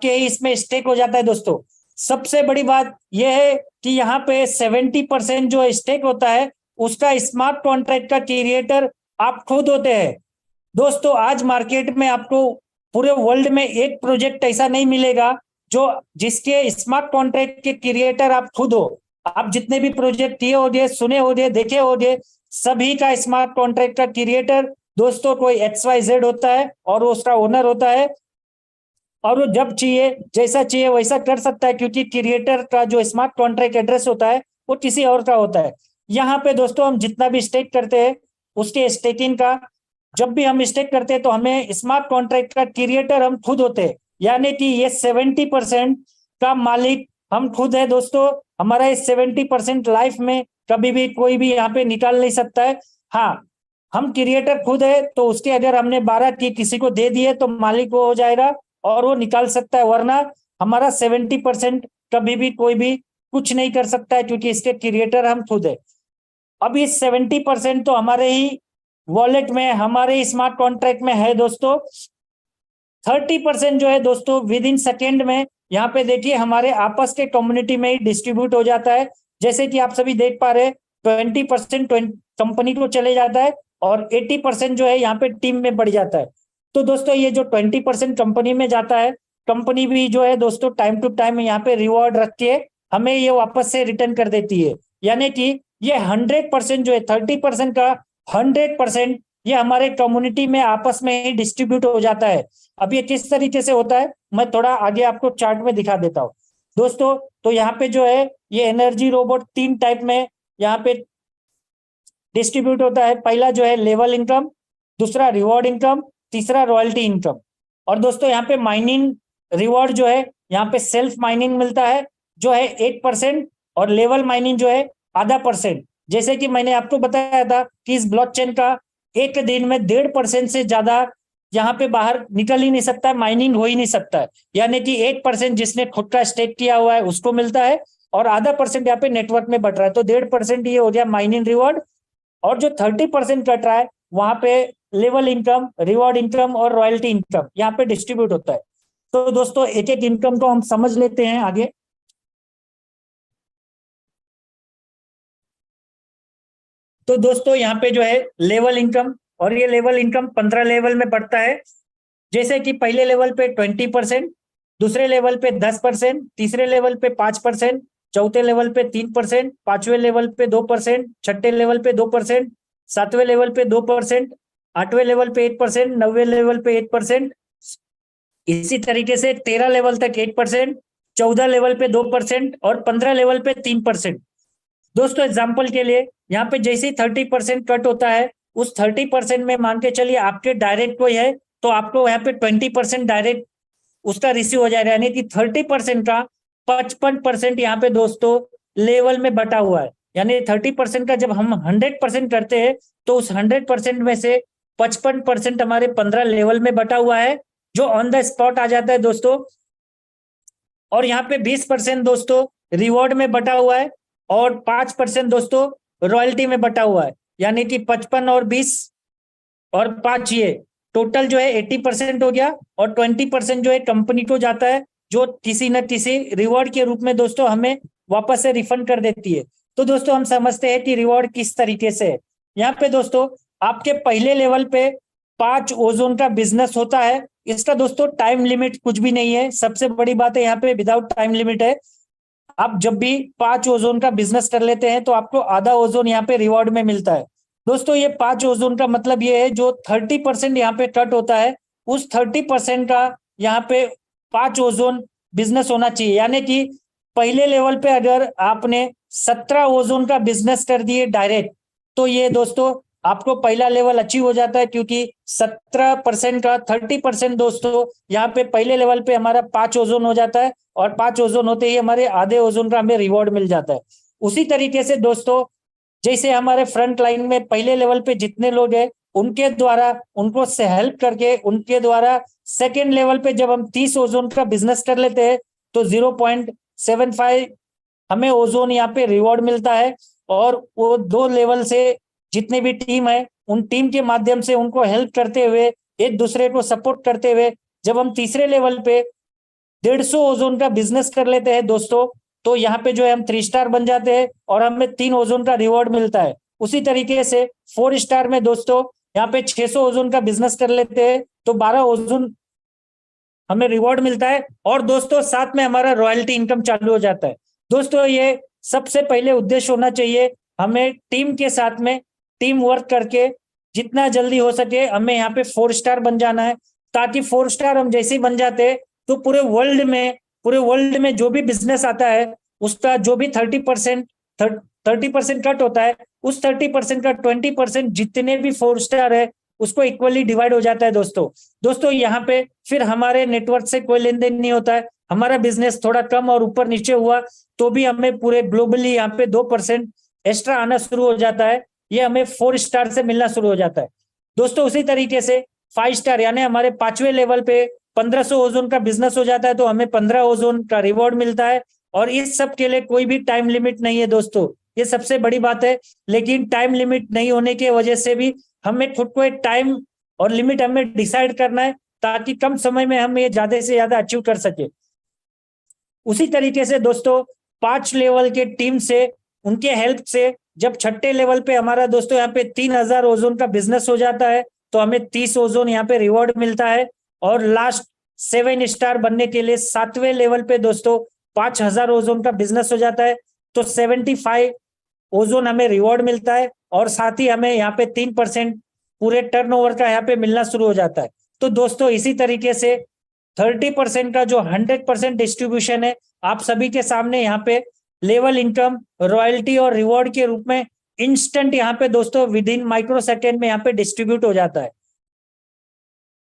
ही इसमें स्टेक हो जाता है दोस्तों। सबसे बड़ी बात यह है कि यहाँ पे 70% जो स्टेक होता है उसका स्मार्ट कॉन्ट्रैक्ट का क्रिएटर आप खुद होते हैं दोस्तों। आज मार्केट में आपको पूरे वर्ल्ड में एक प्रोजेक्ट ऐसा नहीं मिलेगा जो जिसके स्मार्ट कॉन्ट्रैक्ट के क्रिएटर आप खुद हो। आप जितने भी प्रोजेक्ट किए होंगे, सुने होंगे, देखे होंगे, सभी का स्मार्ट कॉन्ट्रैक्ट का क्रिएटर दोस्तों कोई XYZ होता है और वो उसका ओनर होता है, और वो जब चाहिए जैसा चाहिए वैसा कर सकता है, क्योंकि क्रिएटर का जो स्मार्ट कॉन्ट्रैक्ट एड्रेस होता है वो किसी और का होता है। यहाँ पे दोस्तों हम जितना भी स्टेक करते हैं उसके स्टेकिंग का जब भी हम स्टेक करते हैं तो हमें स्मार्ट कॉन्ट्रैक्ट का क्रिएटर हम खुद होते हैं, यानी कि ये 70% का मालिक हम खुद है दोस्तों, हमारा इस 70% लाइफ में कभी भी कोई भी यहाँ पे निकाल नहीं सकता है। हाँ, हम क्रिएटर खुद है, तो उसके अगर हमने 12 की किसी को दे दिए तो मालिक वो हो जाएगा और वो निकाल सकता है, वरना हमारा 70% कभी भी कोई भी कुछ नहीं कर सकता है, क्योंकि इसके क्रिएटर हम खुद है। अब इस 70% तो हमारे ही वॉलेट में, हमारे स्मार्ट कॉन्ट्रैक्ट में है दोस्तों। 30% जो है दोस्तों विद इन सेकेंड में यहाँ पे देखिए हमारे आपस के कम्युनिटी में ही डिस्ट्रीब्यूट हो जाता है। जैसे कि आप सभी देख पा रहे हैं, 20% कंपनी को चले जाता है और 80% जो है यहाँ पे टीम में बढ़ जाता है। तो दोस्तों ये जो 20% कंपनी में जाता है, कंपनी भी जो है दोस्तों टाइम टू टाइम यहाँ पे रिवॉर्ड रख के हमें ये वापस से रिटर्न कर देती है। यानी कि ये 100% जो है, 30% का 100% ये हमारे कम्युनिटी में आपस में ही डिस्ट्रीब्यूट हो जाता है। अब ये किस तरीके से होता है मैं थोड़ा आगे आपको चार्ट में दिखा देता हूँ दोस्तों। तो यहाँ पे जो है ये एनर्जी रोबोट 3 टाइप में यहाँ पे डिस्ट्रीब्यूट होता है। पहला जो है लेवल इनकम, दूसरा रिवॉर्ड इनकम, तीसरा रॉयल्टी इनकम। और दोस्तों यहाँ पे माइनिंग रिवॉर्ड जो है, यहाँ पे सेल्फ माइनिंग मिलता है जो है 8%, और लेवल माइनिंग जो है आधा %। जैसे कि मैंने आपको बताया था कि इस ब्लॉकचेन का एक दिन में 1.5% से ज्यादा यहाँ पे बाहर निकल ही नहीं सकता है, माइनिंग हो ही नहीं सकता है। यानी कि 8% जिसने खुद का स्टेक किया हुआ है उसको मिलता है, और आधा % यहाँ पे नेटवर्क में बढ़ रहा है, तो 1.5% ये हो गया माइनिंग रिवॉर्ड। और जो 30% कट रहा है वहां पे लेवल इनकम, रिवॉर्ड इनकम और रॉयल्टी इनकम यहाँ पे डिस्ट्रीब्यूट होता है। तो दोस्तों एक एक इनकम को हम समझ लेते हैं आगे। तो दोस्तों यहाँ पे जो है लेवल इनकम, और ये लेवल इनकम 15 लेवल में बढ़ता है। जैसे कि पहले लेवल पे 20%, दूसरे लेवल पे 10%, तीसरे लेवल पे 5%, चौथे लेवल पे 3%, पांचवें लेवल पे 2%, छठे लेवल पे 2%, सातवें लेवल पे 2%, आठवें लेवल पे 8%, नौवे लेवल पे 8%, इसी तरीके से 13 लेवल तक 8%, 14 लेवल पे 2% और 15 लेवल पे 3%। दोस्तों एग्जाम्पल के लिए यहाँ पे जैसे ही 30% कट होता है, उस 30% में मान के चलिए आपके डायरेक्ट कोई है, तो आपको यहाँ पे 20% डायरेक्ट उसका रिसीव हो जाएगा। यानी कि 30% का 55% यहाँ पे दोस्तों लेवल में बटा हुआ है। यानी 30% का जब हम 100% करते हैं तो उस 100% में से 55% हमारे 15 लेवल में बटा हुआ है, जो ऑन द स्पॉट आ जाता है दोस्तों। और यहाँ पे 20% दोस्तों रिवॉर्ड में बटा हुआ है, और 5% दोस्तों रॉयल्टी में बटा हुआ है। यानी कि 55 और 20 और 5, ये टोटल जो है 80% हो गया, और 20% जो है कंपनी को जाता है, जो किसी न किसी रिवॉर्ड के रूप में दोस्तों हमें वापस से रिफंड कर देती है। तो दोस्तों हम समझते हैं कि रिवॉर्ड किस तरीके से है। यहाँ पे दोस्तों आपके पहले लेवल पे 5 ओजोन का बिजनेस होता है। इसका दोस्तों टाइम लिमिट कुछ भी नहीं है, सबसे बड़ी बात है यहाँ पे विदाउट टाइम लिमिट है। आप जब भी 5 ओजोन का बिजनेस कर लेते हैं तो आपको आधा ओजोन यहाँ पे रिवॉर्ड में मिलता है। दोस्तों ये 5 ओजोन का मतलब ये है, जो 30% यहाँ पे कट होता है, उस 30% का यहाँ पे 5 ओजोन बिजनेस होना चाहिए। यानी कि पहले लेवल पे अगर आपने 17 ओजोन का बिजनेस कर दिए डायरेक्ट, तो ये दोस्तों आपको पहला लेवल अचीव हो जाता है, क्योंकि 17% का 30% दोस्तों यहाँ पे पहले लेवल पे हमारा 5 ओजोन हो जाता है, और 5 ओजोन होते ही हमारे आधे ओजोन का हमें रिवॉर्ड मिल जाता है। उसी तरीके से दोस्तों जैसे हमारे फ्रंट लाइन में पहले लेवल पे जितने लोग हैं उनके द्वारा, उनको से हेल्प करके उनके द्वारा सेकेंड लेवल पे जब हम 30 ओजोन का बिजनेस कर लेते हैं तो 0.75 हमें ओजोन यहाँ पे रिवॉर्ड मिलता है। और वो 2 लेवल से जितने भी टीम है, उन टीम के माध्यम से उनको हेल्प करते हुए, एक दूसरे को सपोर्ट करते हुए, जब हम तीसरे लेवल पे 150 ओजोन का बिजनेस कर लेते हैं दोस्तों, तो यहाँ पे जो है हम 3 स्टार बन जाते हैं और हमें 3 ओजोन का रिवॉर्ड मिलता है। उसी तरीके से 4 स्टार में दोस्तों यहाँ पे 600 ओजोन का बिजनेस कर लेते हैं तो 12 ओजोन हमें रिवॉर्ड मिलता है, और दोस्तों साथ में हमारा रॉयल्टी इनकम चालू हो जाता है। दोस्तों ये सबसे पहले उद्देश्य होना चाहिए, हमें टीम के साथ में टीम वर्क करके जितना जल्दी हो सके हमें यहाँ पे 4 स्टार बन जाना है, ताकि 4 स्टार हम जैसे ही बन जाते हैं तो पूरे वर्ल्ड में जो भी बिजनेस आता है उसका जो भी 30% कट होता है, उस 30% का 20% जितने भी 4 स्टार है उसको इक्वली डिवाइड हो जाता है दोस्तों। दोस्तों यहाँ पे फिर हमारे नेटवर्क से कोई लेन देन नहीं होता है, हमारा बिजनेस थोड़ा कम और ऊपर नीचे हुआ तो भी हमें पूरे ग्लोबली यहाँ पे 2% एक्स्ट्रा आना शुरू हो जाता है। ये हमें 4 स्टार से मिलना शुरू हो जाता है। दोस्तों उसी तरीके से 5 स्टार यानी हमारे 5वें लेवल पे 1500 ओजोन का बिजनेस हो जाता है तो हमें 15 ओजोन का रिवॉर्ड मिलता है। और इस सब के लिए कोई भी टाइम लिमिट नहीं है दोस्तों, ये सबसे बड़ी बात है। लेकिन टाइम लिमिट नहीं होने की वजह से भी हमें खुद को एक टाइम और लिमिट हमें डिसाइड करना है ताकि कम समय में हम ये ज्यादा से ज्यादा अचीव कर सके। उसी तरीके से दोस्तों 5 लेवल के टीम से उनके हेल्प से जब 6ठे लेवल पे हमारा दोस्तों यहाँ पे 3000 ओजोन का बिजनेस हो जाता है तो हमें 30 ओजोन यहाँ पे रिवॉर्ड मिलता है। और लास्ट 7 स्टार बनने के लिए 7वें लेवल पे दोस्तों 5000 ओजोन का बिजनेस हो जाता है तो 75 ओजोन हमें रिवॉर्ड मिलता है। और साथ ही हमें यहाँ पे 3% पूरे टर्नओवर का यहाँ पे मिलना शुरू हो जाता है। तो दोस्तों इसी तरीके से 30% का जो 100% डिस्ट्रीब्यूशन है आप सभी के सामने यहाँ पे लेवल इनकम, रॉयल्टी और रिवॉर्ड के रूप में इंस्टेंट यहाँ पे दोस्तों विद इन माइक्रो सेकेंड में यहाँ पे डिस्ट्रीब्यूट हो जाता है।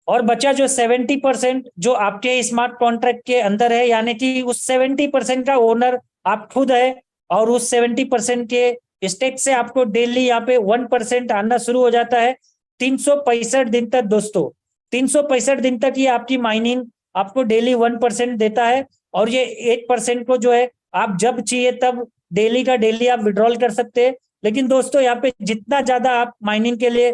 और बचा जो 70% जो आपके स्मार्ट कॉन्ट्रैक्ट के अंदर है यानी कि उस 70% का ओनर आप खुद है। और उस 70% के स्टेक से आपको डेली यहाँ पे 1% आना शुरू हो जाता है 365 दिन तक दोस्तों। 365 दिन तक ये आपकी माइनिंग आपको डेली 1% देता है। और ये 8% को जो है आप जब चाहिए तब डेली का डेली आप विड्रॉल कर सकते हैं। लेकिन दोस्तों यहाँ पे जितना ज्यादा आप माइनिंग के लिए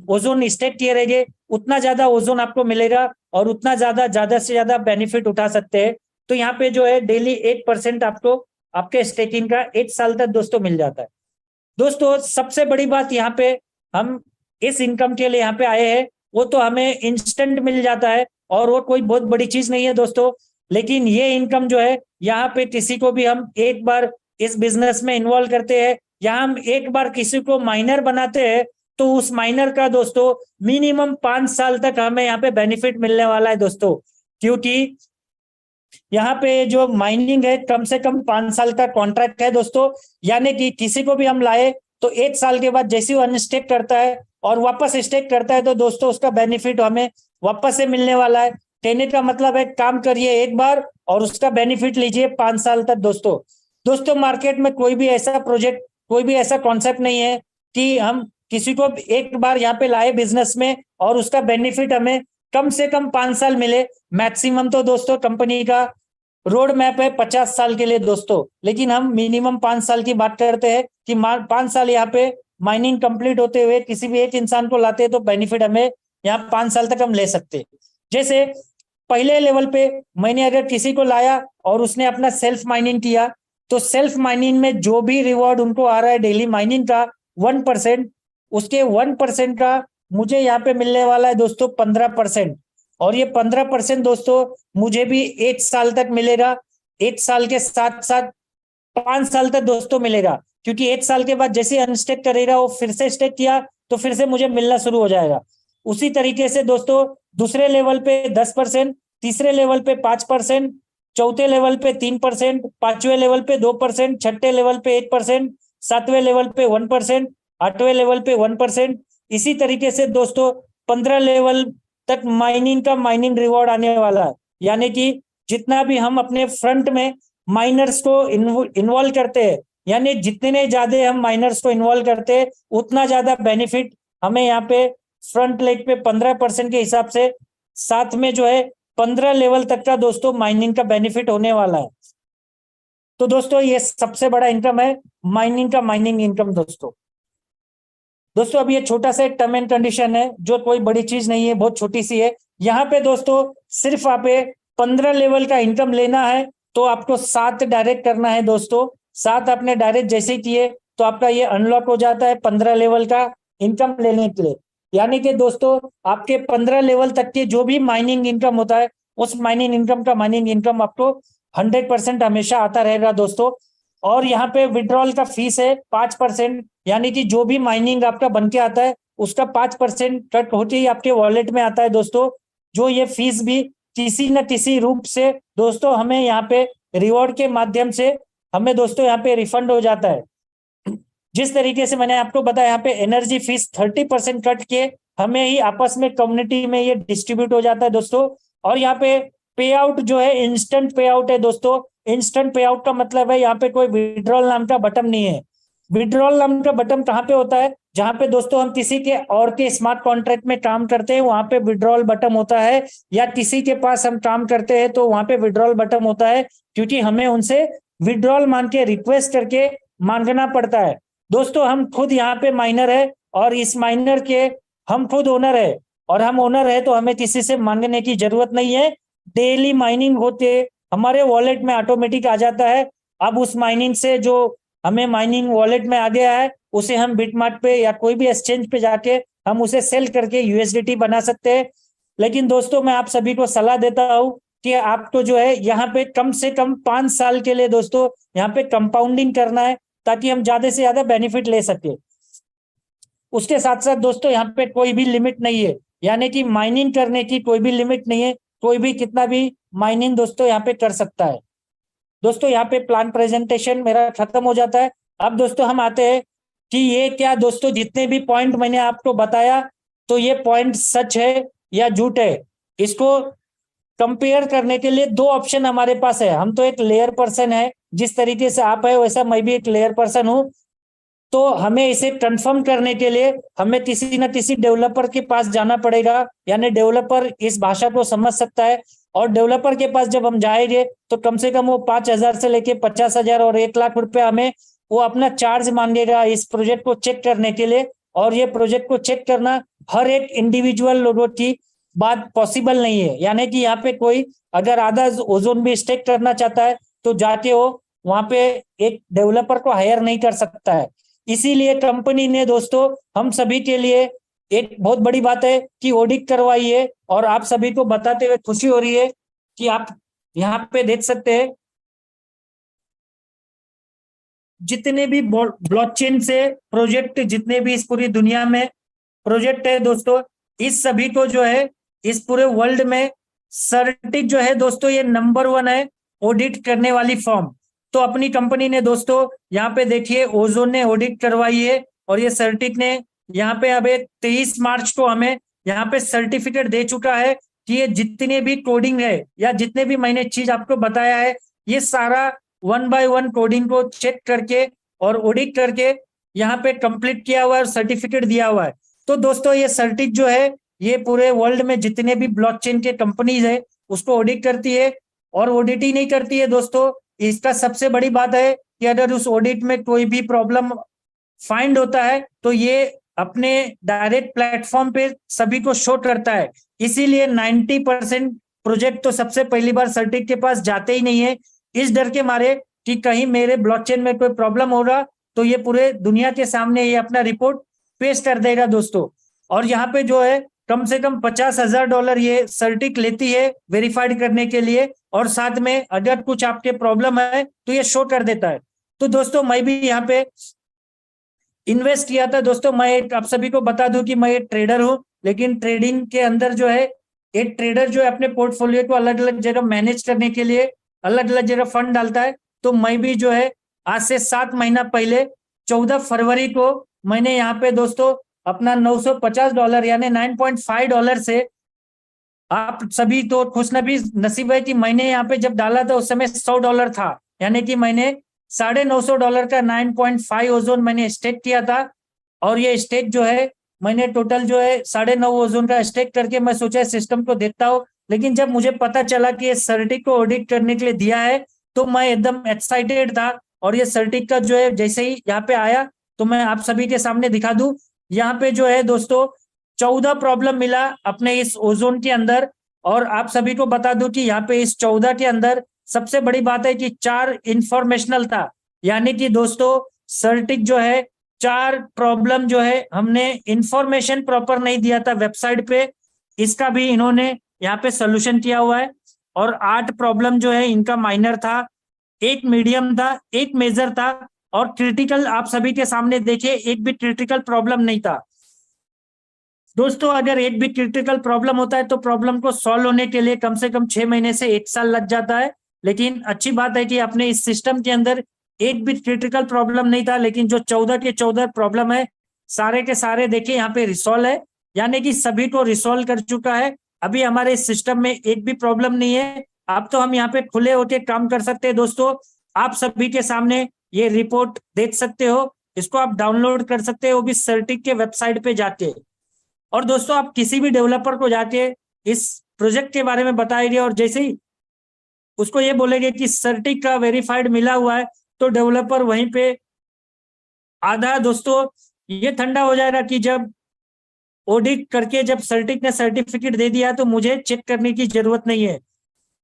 ओजोन स्टेक किए रहेंगे उतना ज्यादा ओजोन आपको मिलेगा और उतना ज्यादा से ज्यादा बेनिफिट उठा सकते हैं। तो यहाँ पे जो है डेली 8% आपको आपके स्टेकिंग का 1 साल तक दोस्तों मिल जाता है। दोस्तों सबसे बड़ी बात यहाँ पे हम इस इनकम के लिए यहाँ पे आए हैं वो तो हमें इंस्टेंट मिल जाता है और वो कोई बहुत बड़ी चीज नहीं है दोस्तों। लेकिन ये इनकम जो है यहाँ पे किसी को भी हम एक बार इस बिजनेस में इन्वॉल्व करते हैं या हम एक बार किसी को माइनर बनाते हैं तो उस माइनर का दोस्तों मिनिमम 5 साल तक हमें यहाँ पे बेनिफिट मिलने वाला है दोस्तों। क्योंकि यहाँ पे जो माइनिंग है कम से कम 5 साल का कॉन्ट्रैक्ट है दोस्तों। यानी कि किसी को भी हम लाए तो 1 साल के बाद जैसे ही अनस्टेक करता है और वापस स्टेक करता है तो दोस्तों उसका बेनिफिट हमें वापस से मिलने वाला है। कहने का मतलब है काम करिए एक बार और उसका बेनिफिट लीजिए 5 साल तक दोस्तों। दोस्तों मार्केट में कोई भी ऐसा प्रोजेक्ट, कोई भी ऐसा कॉन्सेप्ट नहीं है कि हम किसी को एक बार यहाँ पे लाए बिजनेस में और उसका बेनिफिट हमें कम से कम 5 साल मिले। मैक्सिमम तो दोस्तों कंपनी का रोड मैप है 50 साल के लिए दोस्तों, लेकिन हम मिनिमम 5 साल की बात करते हैं कि 5 साल यहाँ पे माइनिंग कंप्लीट होते हुए किसी भी एक इंसान को लाते हैं तो बेनिफिट हमें यहाँ 5 साल तक हम ले सकते हैं। जैसे पहले लेवल पे मैंने अगर किसी को लाया और उसने अपना सेल्फ माइनिंग किया तो सेल्फ माइनिंग में जो भी रिवॉर्ड उनको आ रहा है डेली माइनिंग का 1%, उसके 1% का मुझे यहाँ पे मिलने वाला है दोस्तों 15%। और ये 15% दोस्तों मुझे भी 1 साल तक मिलेगा। 1 साल के साथ साथ 5 साल तक दोस्तों मिलेगा क्योंकि 1 साल के बाद जैसे अनस्टेक करेगा वो फिर से स्टेक किया तो फिर से मुझे मिलना शुरू हो जाएगा। उसी तरीके से दोस्तों दूसरे लेवल पे 10%, तीसरे लेवल पे 5%, चौथे लेवल पे 3%, 5वें लेवल पे 2%, 6ठे लेवल पे 8%, 7वें लेवल पे 1%, 8वें लेवल पे 1%। इसी तरीके से दोस्तों 15 लेवल तक माइनिंग का माइनिंग रिवॉर्ड आने वाला है। यानी कि जितना भी हम अपने फ्रंट में माइनर्स को इन्वॉल्व करते हैं यानी जितने ज्यादा हम माइनर्स को इन्वॉल्व करते हैं उतना ज्यादा बेनिफिट हमें यहाँ पे फ्रंट लेग पे 15% के हिसाब से साथ में जो है 15 लेवल तक का दोस्तों माइनिंग का बेनिफिट होने वाला है। तो दोस्तों ये सबसे बड़ा इनकम है माइनिंग का, माइनिंग इनकम दोस्तों। दोस्तों अब ये छोटा सा एक टर्म एंड कंडीशन है जो कोई बड़ी चीज नहीं है, बहुत छोटी सी है। यहाँ पे दोस्तों सिर्फ आप 15 लेवल का इनकम लेना है तो आपको 7 डायरेक्ट करना है दोस्तों। 7 आपने डायरेक्ट जैसे किए तो आपका ये अनलॉक हो जाता है 15 लेवल का इनकम लेने के लिए। यानी कि दोस्तों आपके 15 लेवल तक के जो भी माइनिंग इनकम होता है उस माइनिंग इनकम आपको 100% हमेशा आता रहेगा दोस्तों। और यहाँ पे विड्रॉल का फीस है 5%, यानी कि जो भी माइनिंग आपका बन के आता है उसका 5% कट होते ही आपके वॉलेट में आता है दोस्तों। जो ये फीस भी किसी न किसी रूप से दोस्तों हमें यहाँ पे रिवॉर्ड के माध्यम से हमें दोस्तों यहाँ पे रिफंड हो जाता है। जिस तरीके से मैंने आपको बताया यहाँ पे एनर्जी फीस 30% कट के हमें ही आपस में कम्युनिटी में ये डिस्ट्रीब्यूट हो जाता है दोस्तों। और यहाँ पे पे आउट जो है इंस्टेंट पे आउट है दोस्तों। इंस्टेंट पे आउट का मतलब है यहाँ पे कोई विड्रॉल नाम का बटन नहीं है। विड्रॉल नाम का बटन कहाँ पे होता है? जहां पे दोस्तों हम किसी के और के स्मार्ट कॉन्ट्रैक्ट में काम करते हैं वहां पे विड्रॉल बटन होता है, या किसी के पास हम काम करते हैं तो वहां पे विड्रॉल बटन होता है, क्योंकि हमें उनसे विड्रॉल मांग के रिक्वेस्ट करके मांगना पड़ता है। दोस्तों हम खुद यहाँ पे माइनर है और इस माइनर के हम खुद ओनर है, और हम ओनर है तो हमें किसी से मांगने की जरूरत नहीं है। डेली माइनिंग होते हमारे वॉलेट में ऑटोमेटिक आ जाता है। अब उस माइनिंग से जो हमें माइनिंग वॉलेट में आ गया है उसे हम बिटमार्ट पे या कोई भी एक्सचेंज पे जाके हम उसे सेल करके यूएसडीटी बना सकते हैं। लेकिन दोस्तों मैं आप सभी को सलाह देता हूं कि आपको जो है यहाँ पे कम से कम 5 साल के लिए दोस्तों यहाँ पे कंपाउंडिंग करना है, ताकि हम ज्यादा से ज्यादा बेनिफिट ले सके। उसके साथ साथ दोस्तों यहाँ पे कोई भी लिमिट नहीं है, यानी कि माइनिंग करने की कोई भी लिमिट नहीं है। कोई भी कितना भी माइनिंग दोस्तों यहाँ पे कर सकता है। दोस्तों यहाँ पे प्लान प्रेजेंटेशन मेरा खत्म हो जाता है। अब दोस्तों हम आते हैं कि ये क्या दोस्तों जितने भी पॉइंट मैंने आपको बताया तो ये पॉइंट सच है या झूठ है, इसको कंपेयर करने के लिए दो ऑप्शन हमारे पास है। हम तो एक लेयर पर्सन है, जिस तरीके से आप है वैसा मैं भी एक लेयर पर्सन हूं। तो हमें इसे कंफर्म करने के लिए हमें किसी न किसी डेवलपर के पास जाना पड़ेगा, यानी डेवलपर इस भाषा को समझ सकता है। और डेवलपर के पास जब हम जाएंगे तो कम से कम वो 5,000 से लेके 50,000 और 1 लाख रुपया हमें वो अपना चार्ज मांगेगा इस प्रोजेक्ट को चेक करने के लिए। और ये प्रोजेक्ट को चेक करना हर एक इंडिविजुअल लोगों की बात पॉसिबल नहीं है, यानी कि यहाँ पे कोई अगर आधा ओजोन भी स्टेक करना चाहता है तो जाके वो वहां पे एक डेवलपर को हायर नहीं कर सकता है। इसीलिए कंपनी ने दोस्तों हम सभी के लिए एक बहुत बड़ी बात है कि ऑडिट करवाई है, और आप सभी को बताते हुए खुशी हो रही है कि आप यहाँ पे देख सकते हैं जितने भी ब्लॉकचेन से प्रोजेक्ट, जितने भी इस पूरी दुनिया में प्रोजेक्ट है दोस्तों, इस सभी को जो है इस पूरे वर्ल्ड में सर्टिक जो है दोस्तों ये नंबर 1 है ऑडिट करने वाली फॉर्म। तो अपनी कंपनी ने दोस्तों यहाँ पे देखिए ओजोन ने ऑडिट करवाई है, और ये सर्टिक ने यहाँ पे अब 23 मार्च को हमें यहाँ पे सर्टिफिकेट दे चुका है कि ये जितने भी कोडिंग है या जितने भी मैंने चीज आपको बताया है ये सारा 1 बाय 1 कोडिंग को चेक करके और ऑडिट करके यहाँ पे कंप्लीट किया हुआ है और सर्टिफिकेट दिया हुआ है। तो दोस्तों ये सर्टिक जो है ये पूरे वर्ल्ड में जितने भी ब्लॉकचेन के कंपनीज है उसको ऑडिट करती है। और ऑडिट ही नहीं करती है दोस्तों, इसका सबसे बड़ी बात है कि अगर उस ऑडिट में कोई भी प्रॉब्लम फाइंड होता है तो ये अपने डायरेक्ट प्लेटफॉर्म पे सभी को शो करता है। इसीलिए 90% प्रोजेक्ट तो सबसे पहली बार सर्टिक के पास जाते ही नहीं है, इस डर के मारे कि कहीं मेरे ब्लॉकचेन में कोई प्रॉब्लम होगा तो ये पूरे दुनिया के सामने ये अपना रिपोर्ट पेश कर देगा दोस्तों। और यहाँ पे जो है कम से कम $50,000 ये सर्टिक लेती है वेरीफाइड करने के लिए, और साथ में अगर कुछ आपके प्रॉब्लम है तो ये शो कर देता है। तो दोस्तों मैं भी यहाँ पे इन्वेस्ट किया था दोस्तों। मैं आप सभी को बता दूं कि मैं एक ट्रेडर हूं, लेकिन ट्रेडिंग के अंदर जो है एक ट्रेडर जो है अपने पोर्टफोलियो को अलग अलग जगह मैनेज करने के लिए अलग अलग जगह फंड डालता है। तो मैं भी जो है आज से 7 महीना पहले 14 फरवरी को मैंने यहाँ पे दोस्तों अपना $950 यानी $9.5 से, आप सभी तो खुश नसीब है कि मैंने यहाँ पे जब डाला था उस समय $100 था, यानी कि मैंने $950 का 9.5 ओजोन मैंने स्टेक किया था। और ये स्टेक जो है मैंने टोटल जो है 9.5 ओजोन का स्टेक करके मैं सोचा सिस्टम को देखता हूँ। लेकिन जब मुझे पता चला कि ये सर्टिक को ऑडिट करने के लिए दिया है तो मैं एकदम एक्साइटेड था। और ये सर्टिक का जो है जैसे ही यहाँ पे आया तो मैं आप सभी के सामने दिखा दूं, यहाँ पे जो है दोस्तों 14 प्रॉब्लम मिला अपने इस ओजोन के अंदर। और आप सभी को बता दूं कि यहाँ पे इस 14 के अंदर सबसे बड़ी बात है कि 4 इंफॉर्मेशनल था, यानी कि दोस्तों सर्टिक जो है 4 प्रॉब्लम जो है हमने इंफॉर्मेशन प्रॉपर नहीं दिया था वेबसाइट पे, इसका भी इन्होंने यहाँ पे सोल्यूशन किया हुआ है। और 8 प्रॉब्लम जो है इनका माइनर था, एक मीडियम था, एक मेजर था, और क्रिटिकल आप सभी के सामने देखिए एक भी क्रिटिकल प्रॉब्लम नहीं था। दोस्तों अगर एक भी क्रिटिकल प्रॉब्लम होता है तो प्रॉब्लम को सॉल्व होने के लिए कम से कम 6 महीने से 1 साल लग जाता है। लेकिन अच्छी बात है कि अपने इस सिस्टम के अंदर एक भी क्रिटिकल प्रॉब्लम नहीं था, लेकिन जो 14 के 14 प्रॉब्लम है सारे के सारे देखिए यहाँ पे रिसॉल्व है, यानी कि सभी को रिसॉल्व कर चुका है। अभी हमारे सिस्टम में एक भी प्रॉब्लम नहीं है। अब तो हम यहाँ पे खुले होके काम कर सकते हैं दोस्तों। आप सभी के सामने ये रिपोर्ट देख सकते हो, इसको आप डाउनलोड कर सकते हो, वो भी सर्टिक के वेबसाइट पे जाके। और दोस्तों आप किसी भी डेवलपर को जाके इस प्रोजेक्ट के बारे में बताएंगे और जैसे ही उसको ये बोलेंगे कि सर्टिक का वेरीफाइड मिला हुआ है, तो डेवलपर वहीं पे आधा दोस्तों ये ठंडा हो जाएगा कि जब ऑडिट करके जब सर्टिक ने सर्टिफिकेट दे दिया तो मुझे चेक करने की जरूरत नहीं है।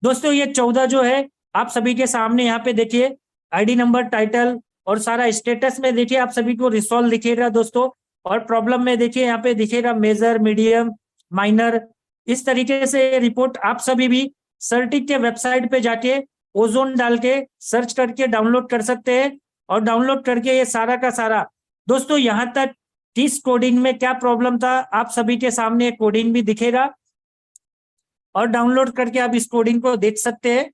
दोस्तों ये 14 जो है आप सभी के सामने यहाँ पे देखिए, आईडी नंबर, टाइटल और सारा स्टेटस में देखिए आप सभी को रिसॉल्व दिखेगा दोस्तों। और प्रॉब्लम में देखिए यहाँ पे दिखेगा मेजर, मीडियम, माइनर। इस तरीके से रिपोर्ट आप सभी भी सर्टिक के वेबसाइट पे जाके ओजोन डाल के सर्च करके डाउनलोड कर सकते हैं। और डाउनलोड करके ये सारा का सारा दोस्तों यहाँ तक किस कोडिंग में क्या प्रॉब्लम था आप सभी के सामने कोडिंग भी दिखेगा और डाउनलोड करके आप इस कोडिंग को देख सकते हैं।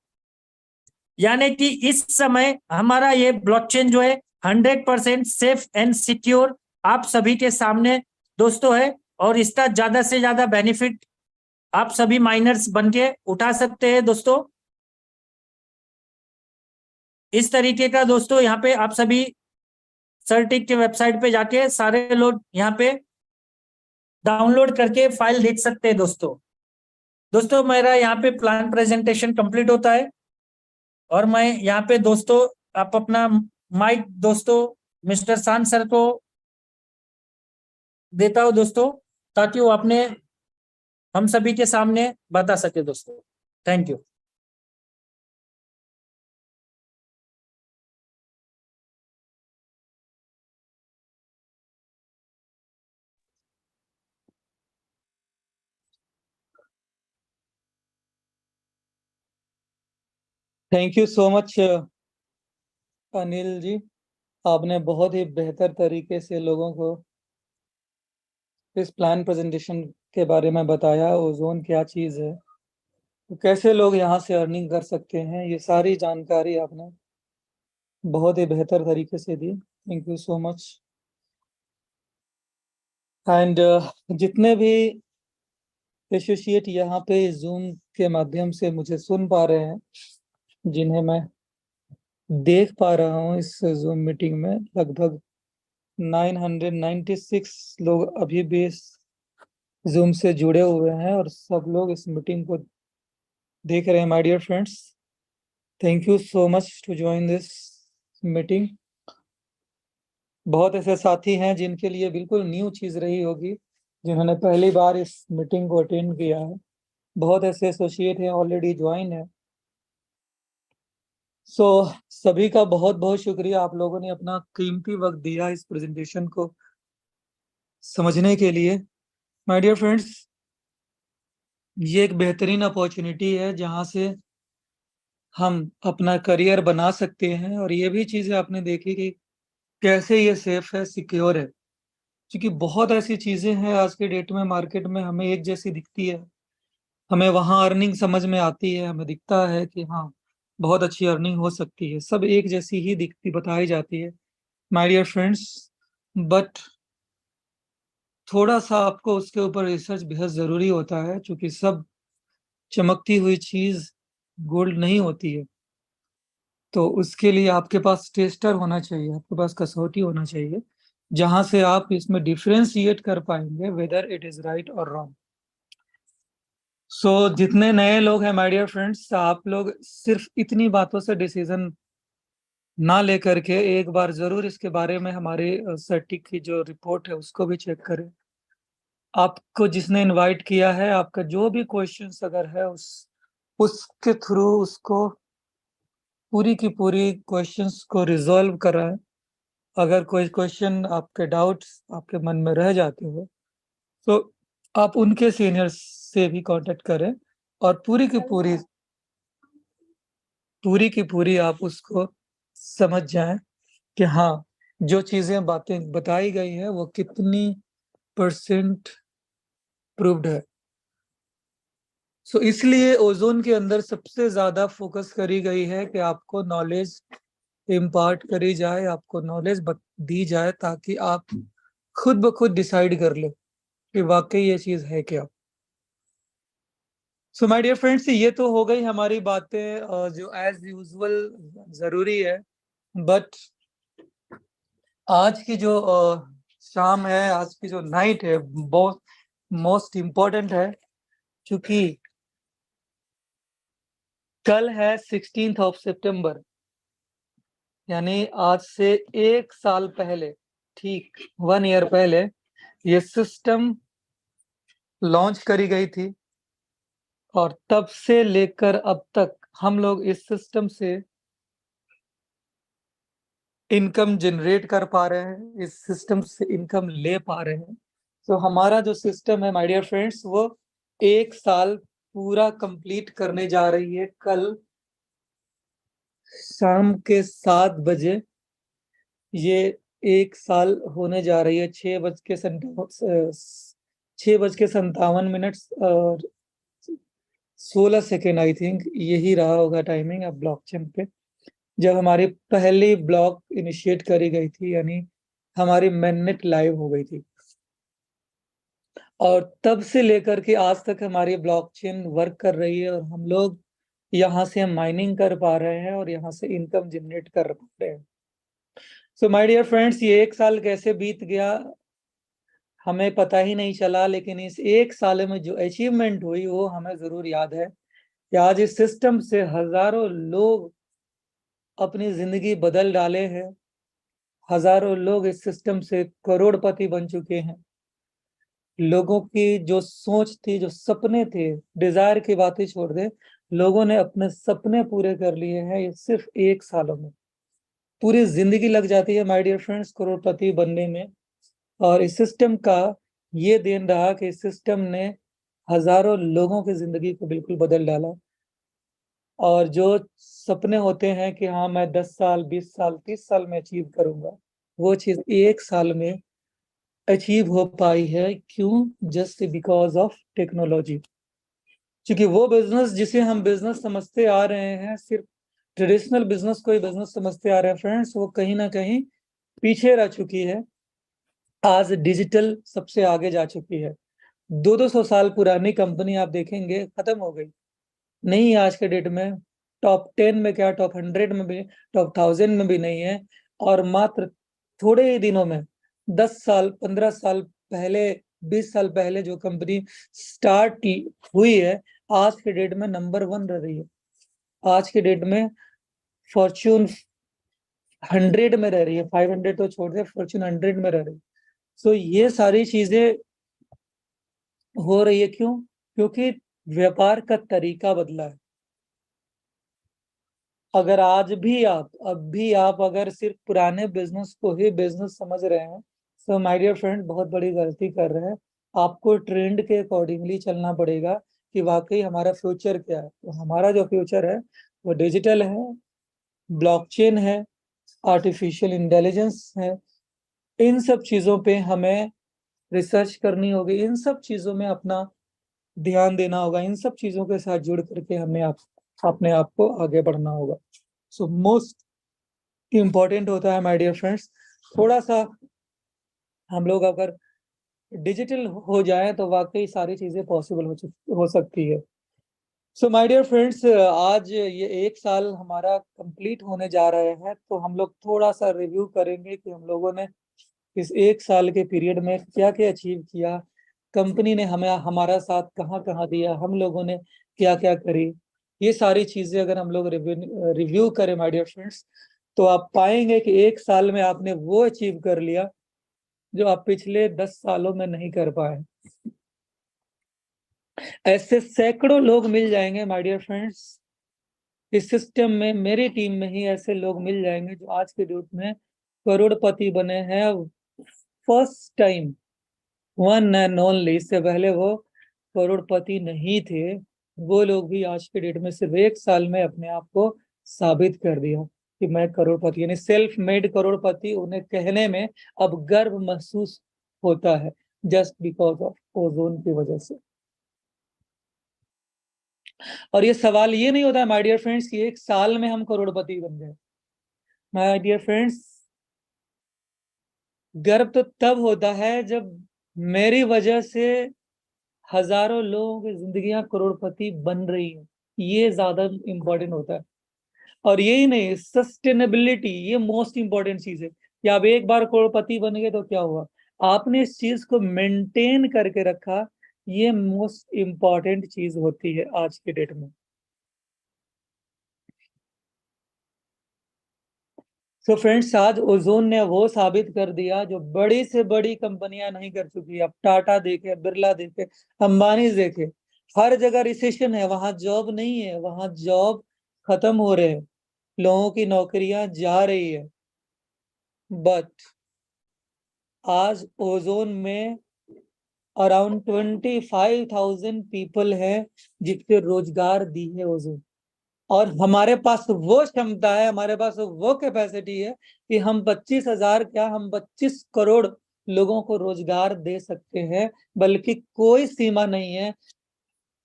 यानी कि इस समय हमारा ये ब्लॉकचेन जो है 100% सेफ एंड सिक्योर आप सभी के सामने दोस्तों है। और इसका ज्यादा से ज्यादा बेनिफिट आप सभी माइनर्स बन के उठा सकते हैं दोस्तों। इस तरीके का दोस्तों यहाँ पे आप सभी सर्टिक के वेबसाइट पे जाके सारे लोग यहाँ पे डाउनलोड करके फाइल देख सकते हैं दोस्तों। दोस्तों मेरा यहाँ पे प्लान प्रेजेंटेशन कंप्लीट होता है और मैं यहाँ पे दोस्तों आप अपना माइक दोस्तों मिस्टर शान सर को देता हूँ दोस्तों, ताकि वो अपने हम सभी के सामने बता सके दोस्तों। Thank you. Thank you so much Anil ji. आपने बहुत ही बेहतर तरीके से लोगों को इस प्लान प्रेजेंटेशन के बारे में बताया, ओजोन क्या चीज़ है, तो कैसे लोग यहाँ से अर्निंग कर सकते हैं, ये सारी जानकारी आपने बहुत ही बेहतर तरीके से दी। Thank you so much. And जितने भी एसोसिएट यहाँ पे जूम के माध्यम से मुझे सुन पा रहे हैं, जिन्हें मैं देख पा रहा हूँ इस जूम मीटिंग में, लगभग 996 लोग अभी भी इस जूम से जुड़े हुए हैं और सब लोग इस मीटिंग को देख रहे हैं। My dear friends, thank you so much to join this meeting. बहुत ऐसे साथी हैं जिनके लिए बिल्कुल न्यू चीज रही होगी, जिन्होंने पहली बार इस मीटिंग को अटेंड किया है। बहुत ऐसे एसोसिएट हैं ऑलरेडी ज्वाइन है। सो सभी का बहुत बहुत शुक्रिया, आप लोगों ने अपना कीमती वक्त दिया इस प्रेजेंटेशन को समझने के लिए। माय डियर फ्रेंड्स, ये एक बेहतरीन अपॉर्चुनिटी है जहाँ से हम अपना करियर बना सकते हैं। और ये भी चीजें आपने देखी कि कैसे ये सेफ है, सिक्योर है, क्योंकि बहुत ऐसी चीजें हैं आज के डेट में मार्केट में हमें एक जैसी दिखती है, हमें वहां अर्निंग समझ में आती है, हमें दिखता है कि हाँ बहुत अच्छी अर्निंग हो सकती है, सब एक जैसी ही दिखती बताई जाती है माय डियर फ्रेंड्स। बट थोड़ा सा आपको उसके ऊपर रिसर्च बेहद जरूरी होता है, क्योंकि सब चमकती हुई चीज गोल्ड नहीं होती है। तो उसके लिए आपके पास टेस्टर होना चाहिए, आपके पास कसौटी होना चाहिए, जहां से आप इसमें डिफ्रेंशिएट कर पाएंगे वेदर इट इज राइट और रॉन्ग। सो जितने नए लोग हैं माय डियर फ्रेंड्स, आप लोग सिर्फ इतनी बातों से डिसीजन ना लेकर के एक बार जरूर इसके बारे में हमारे सर्टिक की जो रिपोर्ट है उसको भी चेक करें। आपको जिसने इनवाइट किया है, आपका जो भी क्वेश्चंस अगर है उसके थ्रू उसको पूरी की पूरी क्वेश्चंस को रिजॉल्व कराएं। अगर कोई क्वेश्चन, आपके डाउट्स आपके मन में रह जाते हो, तो आप उनके सीनियर्स से भी कांटेक्ट करें और पूरी की पूरी आप उसको समझ जाएं कि हाँ जो चीजें बातें बताई गई है वो कितनी परसेंट प्रूव्ड है। सो इसलिए ओजोन के अंदर सबसे ज्यादा फोकस करी गई है कि आपको नॉलेज इम्पार्ट करी जाए, आपको नॉलेज दी जाए, ताकि आप खुद ब खुद डिसाइड कर लो कि वाकई ये चीज है क्या। सो माय डियर फ्रेंड्स, ये तो हो गई हमारी बातें जो एज यूजुअल जरूरी है, बट आज की जो शाम है, आज की जो नाइट है, बहुत मोस्ट इम्पोर्टेंट है, क्योंकि कल है 16th ऑफ सितंबर, यानी आज से 1 साल पहले, ठीक 1 ईयर पहले ये सिस्टम लॉन्च करी गई थी। और तब से लेकर अब तक हम लोग इस सिस्टम से इनकम जनरेट कर पा रहे हैं, इस सिस्टम से इनकम ले पा रहे हैं। तो हमारा जो सिस्टम है माय डियर फ्रेंड्स, वो 1 साल पूरा कंप्लीट करने जा रही है कल शाम के 7 बजे। ये 1 साल होने जा रही है 6:57 और 16 सेकेंड, आई थिंक यही रहा होगा टाइमिंग अब ब्लॉकचेन पे, जब हमारी पहली ब्लॉक इनिशिएट करी गई थी, यानी हमारी मेननेट लाइव हो गई थी। और तब से लेकर के आज तक हमारी ब्लॉकचेन वर्क कर रही है और हम लोग यहाँ से माइनिंग कर पा रहे हैं और यहाँ से इनकम जनरेट कर पा रहे हैं। सो माय डियर फ्रेंड्स, ये 1 साल कैसे बीत गया हमें पता ही नहीं चला, लेकिन इस 1 साल में जो अचीवमेंट हुई वो हमें जरूर याद है कि आज इस सिस्टम से हजारों लोग अपनी जिंदगी बदल डाले हैं। हजारों लोग इस सिस्टम से करोड़पति बन चुके हैं। लोगों की जो सोच थी, जो सपने थे, डिजायर की बातें छोड़ दे, लोगों ने अपने सपने पूरे कर लिए हैं ये सिर्फ 1 सालों में। पूरी जिंदगी लग जाती है माय डियर फ्रेंड्स करोड़पति बनने में। और इस सिस्टम का ये देन रहा कि इस सिस्टम ने हजारों लोगों की जिंदगी को बिल्कुल बदल डाला। और जो सपने होते हैं कि हाँ मैं 10 साल 20 साल 30 साल में अचीव करूंगा, वो चीज 1 साल में अचीव हो पाई है। क्यों? Just because of technology. क्योंकि वो बिजनेस जिसे हम बिजनेस समझते आ रहे हैं, सिर्फ ट्रेडिशनल बिजनेस को ही बिजनेस समझते आ रहे हैं फ्रेंड्स, वो कहीं ना कहीं पीछे रह चुकी है। आज डिजिटल सबसे आगे जा चुकी है। 200-200 साल पुरानी कंपनी आप देखेंगे खत्म हो गई, नहीं आज के डेट में टॉप 10 में क्या, टॉप 100 में भी, टॉप 1000 में भी नहीं है। और मात्र थोड़े ही दिनों में 10 साल 15 साल पहले, 20 साल पहले जो कंपनी स्टार्ट हुई है, आज के डेट में नंबर 1 रह रही है। आज के डेट में फॉर्च्यून 100 में रह रही है, 500 तो छोड़ दे, फॉर्च्यून 100 में रह रही है। सो ये सारी चीजें हो रही है क्यों? क्योंकि व्यापार का तरीका बदला है। अगर आज भी आप, अब भी आप अगर सिर्फ पुराने बिजनेस को ही बिजनेस समझ रहे हैं, तो माय डियर फ्रेंड बहुत बड़ी गलती कर रहे हैं। आपको ट्रेंड के अकॉर्डिंगली चलना पड़ेगा कि वाकई हमारा फ्यूचर क्या है। तो हमारा जो फ्यूचर है वो डिजिटल है, ब्लॉकचेन है, आर्टिफिशियल इंटेलिजेंस है। इन सब चीजों पे हमें रिसर्च करनी होगी, इन सब चीजों में अपना ध्यान देना होगा, इन सब चीजों के साथ जुड़ करके हमें अपने आप को आगे बढ़ना होगा। सो मोस्ट इम्पोर्टेंट होता है माय डियर फ्रेंड्स, थोड़ा सा हम लोग अगर डिजिटल हो जाए तो वाकई सारी चीजें पॉसिबल हो सकती है। सो माय डियर फ्रेंड्स, आज ये 1 साल हमारा कंप्लीट होने जा रहे हैं, तो हम लोग थोड़ा सा रिव्यू करेंगे कि हम लोगों ने इस 1 साल के पीरियड में क्या क्या अचीव किया, कंपनी ने हमें हमारा साथ कहाँ कहाँ दिया, हम लोगों ने क्या क्या करी। ये सारी चीजें अगर हम लोग रिव्यू करें माय डियर फ्रेंड्स, तो आप पाएंगे कि 1 साल में आपने वो अचीव कर लिया जो आप पिछले 10 सालों में नहीं कर पाए। ऐसे सैकड़ों लोग मिल जाएंगे माय डियर फ्रेंड्स इस सिस्टम में, मेरी टीम में ही ऐसे लोग मिल जाएंगे जो आज के डेट में करोड़पति बने हैं first time, one and only. इससे पहले वो करोड़पति नहीं थे। वो लोग भी आज के डेट में सिर्फ 1 साल में अपने आप को साबित कर दिया कि मैं करोड़पति, यानी सेल्फ मेड करोड़पति उन्हें कहने में अब गर्व महसूस होता है, जस्ट बिकॉज ऑफ ओजोन की वजह से। और ये सवाल ये नहीं होता है माय डियर फ्रेंड्स कि 1 साल में हम करोड़पति बन गए। माय डियर फ्रेंड्स, गर्व तो तब होता है जब मेरी वजह से हजारों लोगों की जिंदगियां करोड़पति बन रही हैं, ये ज्यादा इंपॉर्टेंट होता है। और यही नहीं, सस्टेनेबिलिटी ये मोस्ट इंपॉर्टेंट चीज है कि आप एक बार करोड़पति बन गए तो क्या हुआ, आपने इस चीज को मेंटेन करके रखा, ये मोस्ट इंपॉर्टेंट चीज होती है आज के डेट में। तो फ्रेंड्स, आज ओजोन ने वो साबित कर दिया जो बड़ी से बड़ी कंपनियां नहीं कर चुकी। अब टाटा देखे, बिरला देखे, अंबानी देखे, हर जगह रिसेशन है, वहां जॉब नहीं है, वहां जॉब खत्म हो रहे हैं, लोगों की नौकरियां जा रही है। बट आज ओजोन में अराउंड 25,000 पीपल है जिसके रोजगार दी है ओजोन। और हमारे पास वो क्षमता है, हमारे पास वो कैपेसिटी है कि हम 25,000 क्या, हम 25 करोड़ लोगों को रोजगार दे सकते हैं, बल्कि कोई सीमा नहीं है।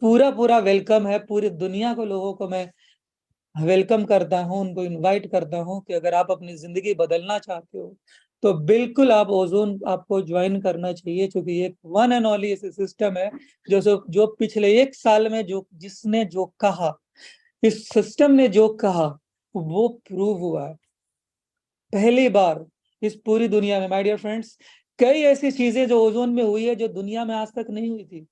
पूरा पूरा वेलकम है, पूरी दुनिया को लोगों को मैं वेलकम करता हूं, उनको इनवाइट करता हूं कि अगर आप अपनी जिंदगी बदलना चाहते हो तो बिल्कुल आप ओजोन आपको ज्वाइन करना चाहिए, क्योंकि ये वन एंड ओनली ऐसे सिस्टम है जो पिछले 1 साल में जो जिसने जो कहा, इस सिस्टम ने जो कहा वो प्रूव हुआ है। पहली बार इस पूरी दुनिया में माय डियर फ्रेंड्स, कई ऐसी चीजें जो ओजोन में हुई है जो दुनिया में आज तक नहीं हुई थी।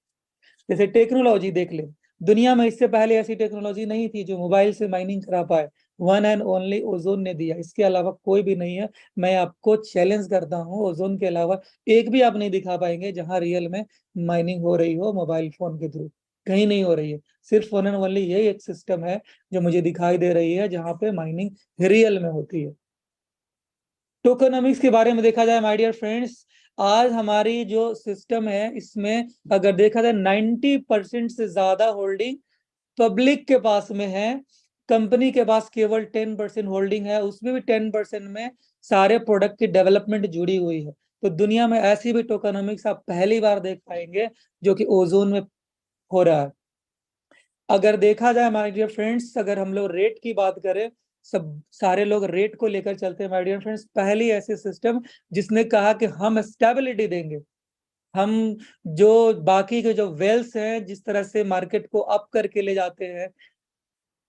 जैसे टेक्नोलॉजी देख ले, दुनिया में इससे पहले ऐसी टेक्नोलॉजी नहीं थी जो मोबाइल से माइनिंग करा पाए, वन एंड ओनली ओजोन ने दिया, इसके अलावा कोई भी नहीं है। मैं आपको चैलेंज करता हूँ, ओजोन के अलावा एक भी आप नहीं दिखा पाएंगे जहां रियल में माइनिंग हो रही हो मोबाइल फोन के थ्रू, कहीं नहीं हो रही है। सिर्फ वन एंड ओनली यही एक सिस्टम है जो मुझे दिखाई दे रही है जहां पे माइनिंग रियल में होती है। टोकनोमिक्स के बारे में देखा जाए माय डियर फ्रेंड्स, आज हमारी जो सिस्टम है इसमें अगर देखा जाए 90% से ज्यादा होल्डिंग पब्लिक के पास में है, कंपनी के पास केवल 10% होल्डिंग है, उसमें भी 10% में सारे प्रोडक्ट की डेवलपमेंट जुड़ी हुई है। तो दुनिया में ऐसी भी टोकनोमिक्स आप पहली बार देख पाएंगे जो कि ओजोन में हो रहा है। अगर देखा जाए माय डियर फ्रेंड्स, अगर हम लोग रेट की बात करें, सब सारे लोग रेट को लेकर चलते हैं माय डियर फ्रेंड्स। पहली ऐसी सिस्टम जिसने कहा कि हम स्टेबिलिटी देंगे, हम जो बाकी के जो वेल्स हैं जिस तरह से मार्केट को अप करके ले जाते हैं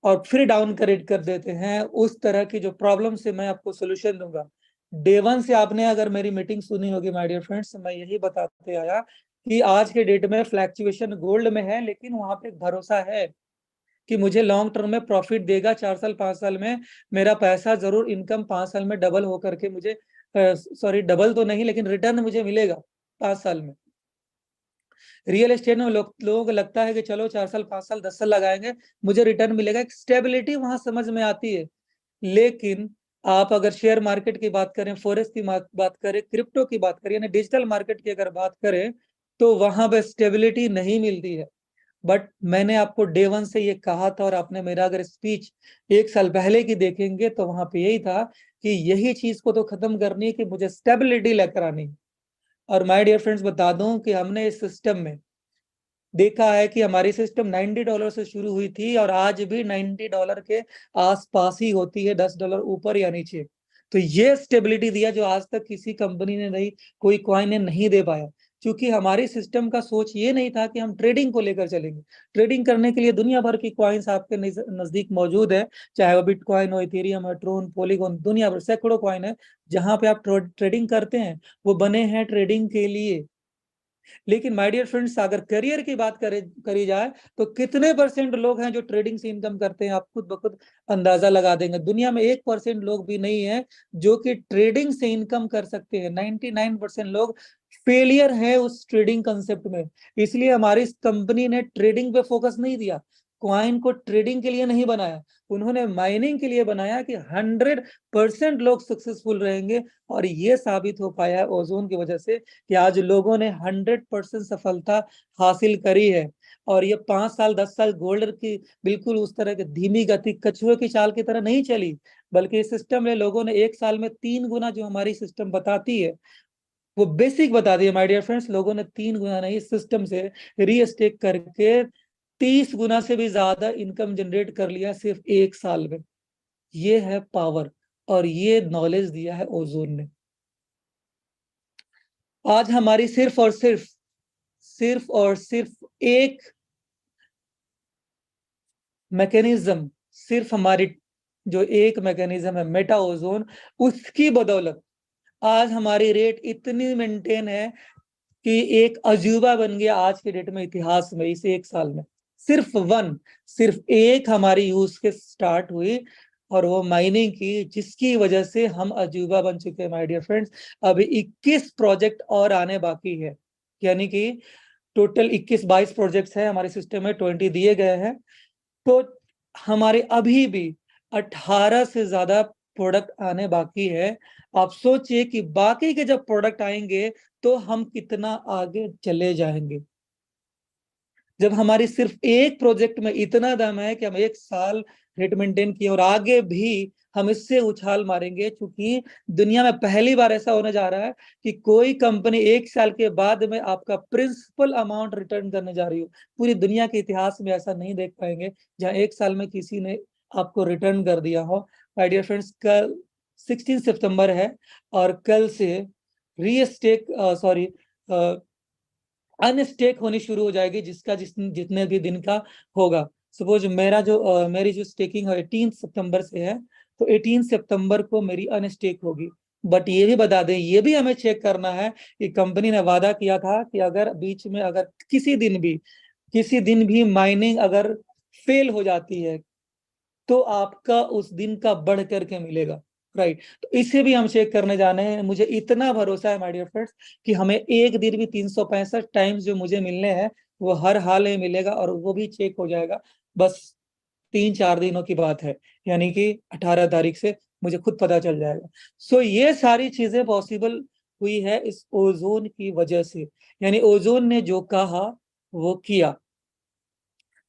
और फिर डाउन कर देते हैं, उस तरह की जो प्रॉब्लम से मैं आपको सोल्यूशन दूंगा। डे वन से आपने अगर मेरी मीटिंग सुनी होगी माय डियर फ्रेंड्स, मैं यही बताते आया कि आज के डेट में फ्लैक्चुएशन गोल्ड में है, लेकिन वहां पे एक भरोसा है कि मुझे लॉन्ग टर्म में प्रॉफिट देगा, 4 साल 5 साल में मेरा पैसा जरूर, इनकम 5 साल में डबल होकर के मुझे, सॉरी डबल तो नहीं लेकिन रिटर्न मुझे मिलेगा 5 साल में। रियल एस्टेट में लोगों को लगता है कि चलो 4 साल 5 साल 10 साल लगाएंगे मुझे रिटर्न मिलेगा, एक स्टेबिलिटी वहां समझ में आती है। लेकिन आप अगर शेयर मार्केट की बात करें, फॉरेक्स की बात करें, क्रिप्टो की बात करें, यानी डिजिटल मार्केट की अगर बात करें, तो वहां पे स्टेबिलिटी नहीं मिलती है। बट मैंने आपको डे वन से ये कहा था, और आपने मेरा अगर स्पीच 1 साल पहले की देखेंगे तो वहां पे यही था कि यही चीज को तो खत्म करनी है कि मुझे स्टेबिलिटी लेकर आनी है। और माय डियर फ्रेंड्स, बता दूं कि हमने इस सिस्टम में देखा है कि हमारी सिस्टम $90 से शुरू हुई थी और आज भी $90 के आसपास ही होती है, $10 ऊपर या नीचे। तो ये स्टेबिलिटी दिया जो आज तक किसी कंपनी ने नहीं, कोई कॉइन ने नहीं दे पाया, क्योंकि हमारी सिस्टम का सोच ये नहीं था कि हम ट्रेडिंग को लेकर चलेंगे। ट्रेडिंग करने के लिए दुनिया भर की कॉइन्स आपके नजदीक मौजूद है, चाहे वो बिटकॉइन हो, इथेरियम हो, ट्रोन, पॉलीगॉन, दुनिया भर सैकड़ों कॉइन है जहां पे आप ट्रेडिंग करते हैं, वो बने हैं ट्रेडिंग के लिए। लेकिन माय डियर फ्रेंड्स, अगर करियर की बात करी जाए तो कितने परसेंट लोग हैं जो ट्रेडिंग से इनकम करते हैं, आप खुद ब खुद अंदाजा लगा देंगे। दुनिया में 1% लोग भी नहीं है जो कि ट्रेडिंग से इनकम कर सकते हैं। 99% लोग फेलियर है उस ट्रेडिंग कंसेप्ट में। इसलिए हमारी कंपनी ने ट्रेडिंग पे फोकस नहीं दिया, क्वाइन को ट्रेडिंग के लिए नहीं बनाया, उन्होंने माइनिंग के लिए बनाया कि 100% लोग सक्सेसफुल रहेंगे। और ये साबित हो पाया है ओजोन की वजह से कि आज लोगों ने 100% सफलता हासिल करी है। और ये 5 साल 10 साल गोल्ड की बिल्कुल उस तरह की धीमी गति कछुए की चाल की तरह नहीं चली, बल्कि इस सिस्टम में लोगों ने 1 साल में 3 गुना, जो हमारी सिस्टम बताती है वो बेसिक बता दिया माय डियर फ्रेंड्स, लोगों ने 3 गुना नहीं, इस सिस्टम से रीस्टेक करके 30 गुना से भी ज्यादा इनकम जनरेट कर लिया सिर्फ 1 साल में। ये है पावर, और ये नॉलेज दिया है ओजोन ने। आज हमारी सिर्फ और सिर्फ सिर्फ और सिर्फ एक मैकेनिज्म, सिर्फ हमारी जो एक मैकेनिज्म है मेटा ओजोन, उसकी बदौलत आज हमारी रेट इतनी मेंटेन है कि एक अजूबा बन गया आज के डेट में, इतिहास में, इस एक साल में। सिर्फ एक हमारी यूज के स्टार्ट हुई और वो माइनिंग की, जिसकी वजह से हम अजूबा बन चुके हैं माय डियर फ्रेंड्स। अभी 21 प्रोजेक्ट और आने बाकी है, यानी कि टोटल 21-22 प्रोजेक्ट्स है हमारे सिस्टम में, 20 दिए गए हैं। तो हमारे अभी भी 18 से ज्यादा प्रोडक्ट आने बाकी है। आप सोचिए कि बाकी के जब प्रोडक्ट आएंगे तो हम कितना आगे चले जाएंगे। जब हमारी सिर्फ एक प्रोजेक्ट में इतना दम है कि हम एक साल रेट मेंटेन किए और आगे भी हम इससे उछाल मारेंगे, क्योंकि दुनिया में पहली बार ऐसा होने जा रहा है कि कोई कंपनी एक साल के बाद में आपका प्रिंसिपल अमाउंट रिटर्न करने जा रही हो। पूरी दुनिया के इतिहास में ऐसा नहीं देख पाएंगे जहां एक साल में किसी ने आपको रिटर्न कर दिया हो। माय डियर फ्रेंड्स, कल 16 सितंबर है और कल से रीस्टेक सॉरी अनस्टेक होनी शुरू हो जाएगी, जिसका जितने भी दिन का होगा। सपोज मेरी जो स्टेकिंग है 18 सितंबर से है, तो 18 सितंबर को मेरी अनस्टेक होगी। बट ये भी बता दें, ये भी हमें चेक करना है कि कंपनी ने वादा किया था कि अगर बीच में अगर किसी दिन भी माइनिंग अगर फेल हो जाती है तो आपका उस दिन का बढ़ करके मिलेगा, राइट। तो इसे भी हम चेक करने जाने हैं। मुझे इतना भरोसा है माय डियर फ्रेंड्स कि हमें एक दिन भी 365 टाइम्स जो मुझे मिलने हैं वो हर हाल में मिलेगा, और वो भी चेक हो जाएगा। बस 3-4 दिनों की बात है, यानी कि 18 तारीख से मुझे खुद पता चल जाएगा। सो ये सारी चीजें पॉसिबल हुई है इस ओजोन की वजह से, यानी ओजोन ने जो कहा वो किया।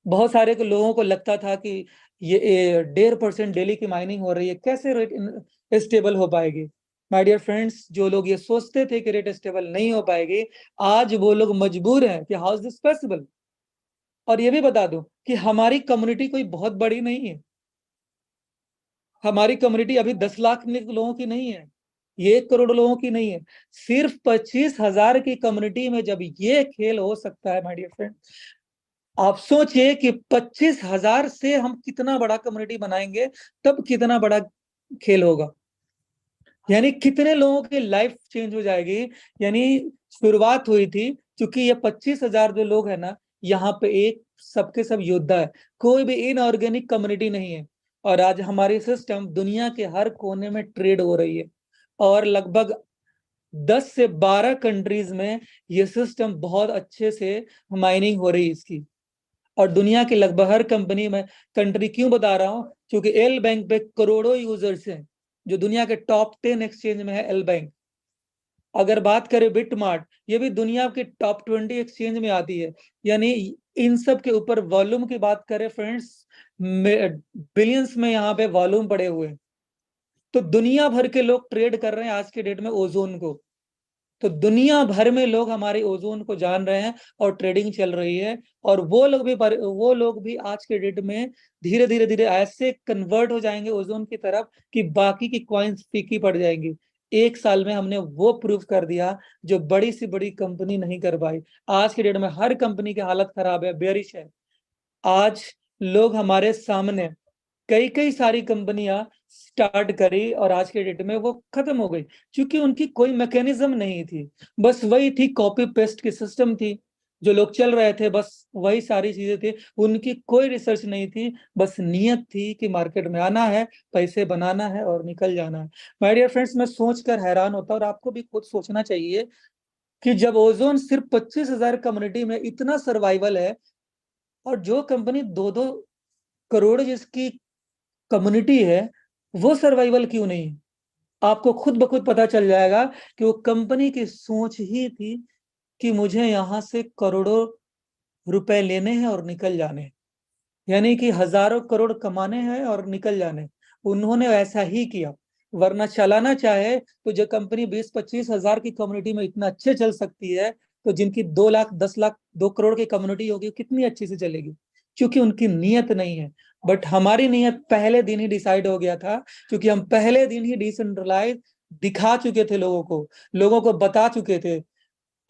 बहुत सारे लोगों को लगता था कि ये 1.5% डेली की माइनिंग हो रही है, कैसे रेट स्टेबल हो पाएगी। माय डियर फ्रेंड्स, जो लोग ये सोचते थे कि रेट स्टेबल नहीं हो पाएगी, आज वो लोग मजबूर हैं कि हाउ इज दिस पॉसिबल। और ये भी बता दूं कि हमारी कम्युनिटी कोई बहुत बड़ी नहीं है। हमारी कम्युनिटी अभी 10 लाख लोगों की नहीं है, ये 1 करोड़ लोगों की नहीं है। सिर्फ 25,000 की कम्युनिटी में जब ये खेल हो सकता है माय डियर फ्रेंड, आप सोचिए कि 25,000 से हम कितना बड़ा कम्युनिटी बनाएंगे, तब कितना बड़ा खेल होगा, यानी कितने लोगों की लाइफ चेंज हो जाएगी। यानी शुरुआत हुई थी, क्योंकि ये 25,000 जो लोग हैं ना, यहाँ पे एक सबके सब योद्धा है, कोई भी इनऑर्गेनिक कम्युनिटी नहीं है। और आज हमारी सिस्टम दुनिया के हर कोने में ट्रेड हो रही है, और लगभग 10 से 12 कंट्रीज में ये सिस्टम बहुत अच्छे से माइनिंग हो रही है इसकी। और दुनिया की लगभग हर कंपनी में, कंट्री क्यों बता रहा हूं, क्योंकि एल बैंक पे करोड़ों यूजर्स हैं। जो दुनिया के टॉप 10 एक्सचेंज में है एल बैंक। अगर बात करें बिटमार्ट, ये भी दुनिया के टॉप 20 एक्सचेंज में आती है। यानी इन सब के ऊपर वॉल्यूम की बात करें फ्रेंड्स, बिलियंस में यहाँ पे वॉल्यूम पड़े हुए हैं। तो दुनिया भर के लोग ट्रेड कर रहे हैं आज के डेट में ओजोन को। तो दुनिया भर में लोग हमारे ओजोन को जान रहे हैं और ट्रेडिंग चल रही है। और वो लोग भी आज के डेट में धीरे धीरे धीरे ऐसे कन्वर्ट हो जाएंगे ओजोन की तरफ कि बाकी की कॉइन्स फीकी पड़ जाएंगी। एक साल में हमने वो प्रूव कर दिया जो बड़ी सी बड़ी कंपनी नहीं कर पाई। आज के डेट में हर कंपनी की हालत खराब है, बेरिश है। आज लोग हमारे सामने कई कई सारी कंपनियां स्टार्ट करी और आज के डेट में वो खत्म हो गई, क्योंकि उनकी कोई मैकेनिज्म नहीं थी। बस वही थी, कॉपी पेस्ट की सिस्टम थी, जो लोग चल रहे थे बस वही सारी चीजें थी। उनकी कोई रिसर्च नहीं थी, बस नियत थी कि मार्केट में आना है, पैसे बनाना है और निकल जाना है। माय डियर फ्रेंड्स, मैं सोचकर हैरान होता, और आपको भी खुद सोचना चाहिए कि जब ओजोन सिर्फ 25,000 कम्युनिटी में इतना सर्वाइवल है, और जो कंपनी 2-2 करोड़ जिसकी कम्युनिटी है, वो सर्वाइवल क्यों नहीं है। आपको खुद ब खुद पता चल जाएगा कि वो कंपनी की सोच ही थी कि मुझे यहां से करोड़ों रुपए लेने हैं और निकल जाने हैं, यानी कि हजारों करोड़ कमाने हैं और निकल जाने हैं। उन्होंने ऐसा ही किया। वरना चलाना चाहे तो जो कंपनी 20-25 हजार की कम्युनिटी में इतना अच्छे चल सकती है, तो जिनकी 2 लाख 10 लाख 2 करोड़ की कम्युनिटी होगी कितनी अच्छी से चलेगी, क्योंकि उनकी नीयत नहीं है। बट हमारी नीयत पहले दिन ही डिसाइड हो गया था, क्योंकि हम पहले दिन ही डिसेंट्रलाइज दिखा चुके थे लोगों को बता चुके थे।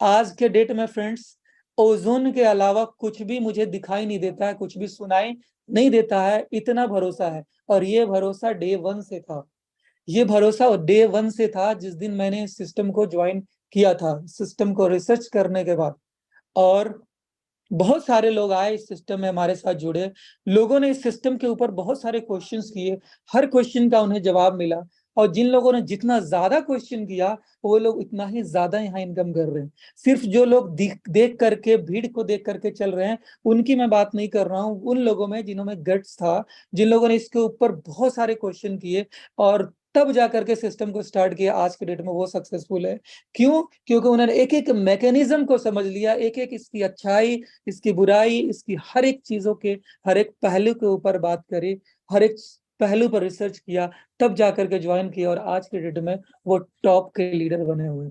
आज के डेट में फ्रेंड्स, ओजोन के अलावा कुछ भी मुझे दिखाई नहीं देता है, कुछ भी सुनाई नहीं देता है, इतना भरोसा है। और ये भरोसा डे 1 से था। ये भरोसा डे 1 से था जिस दिन मैंने इस सिस्टम को ज्वाइन किया था, सिस्टम को रिसर्च करने के बाद। और बहुत सारे लोग आए इस सिस्टम में हमारे साथ जुड़े, लोगों ने इस सिस्टम के ऊपर बहुत सारे क्वेश्चंस किए, हर क्वेश्चन का उन्हें जवाब मिला। और जिन लोगों ने जितना ज्यादा क्वेश्चन किया, वो लोग उतना ही ज्यादा यहाँ इनकम कर रहे हैं। सिर्फ जो लोग देख करके, भीड़ को देख करके चल रहे हैं, उनकी मैं बात नहीं कर रहा हूँ। उन लोगों में जिन्होंने गट्स था, जिन लोगों ने इसके ऊपर बहुत सारे क्वेश्चन किए और तब जाकर के सिस्टम को स्टार्ट किया, आज के डेट में वो सक्सेसफुल है। क्यों? क्योंकि उन्होंने एक एक मैकेनिज्म को समझ लिया, एक एक इसकी अच्छाई, इसकी बुराई, इसकी हर एक चीजों के हर एक पहलू के ऊपर बात करी, हर एक पहलू पर रिसर्च किया, तब जाकर के ज्वाइन किया और आज के डेट में वो टॉप के लीडर बने हुए।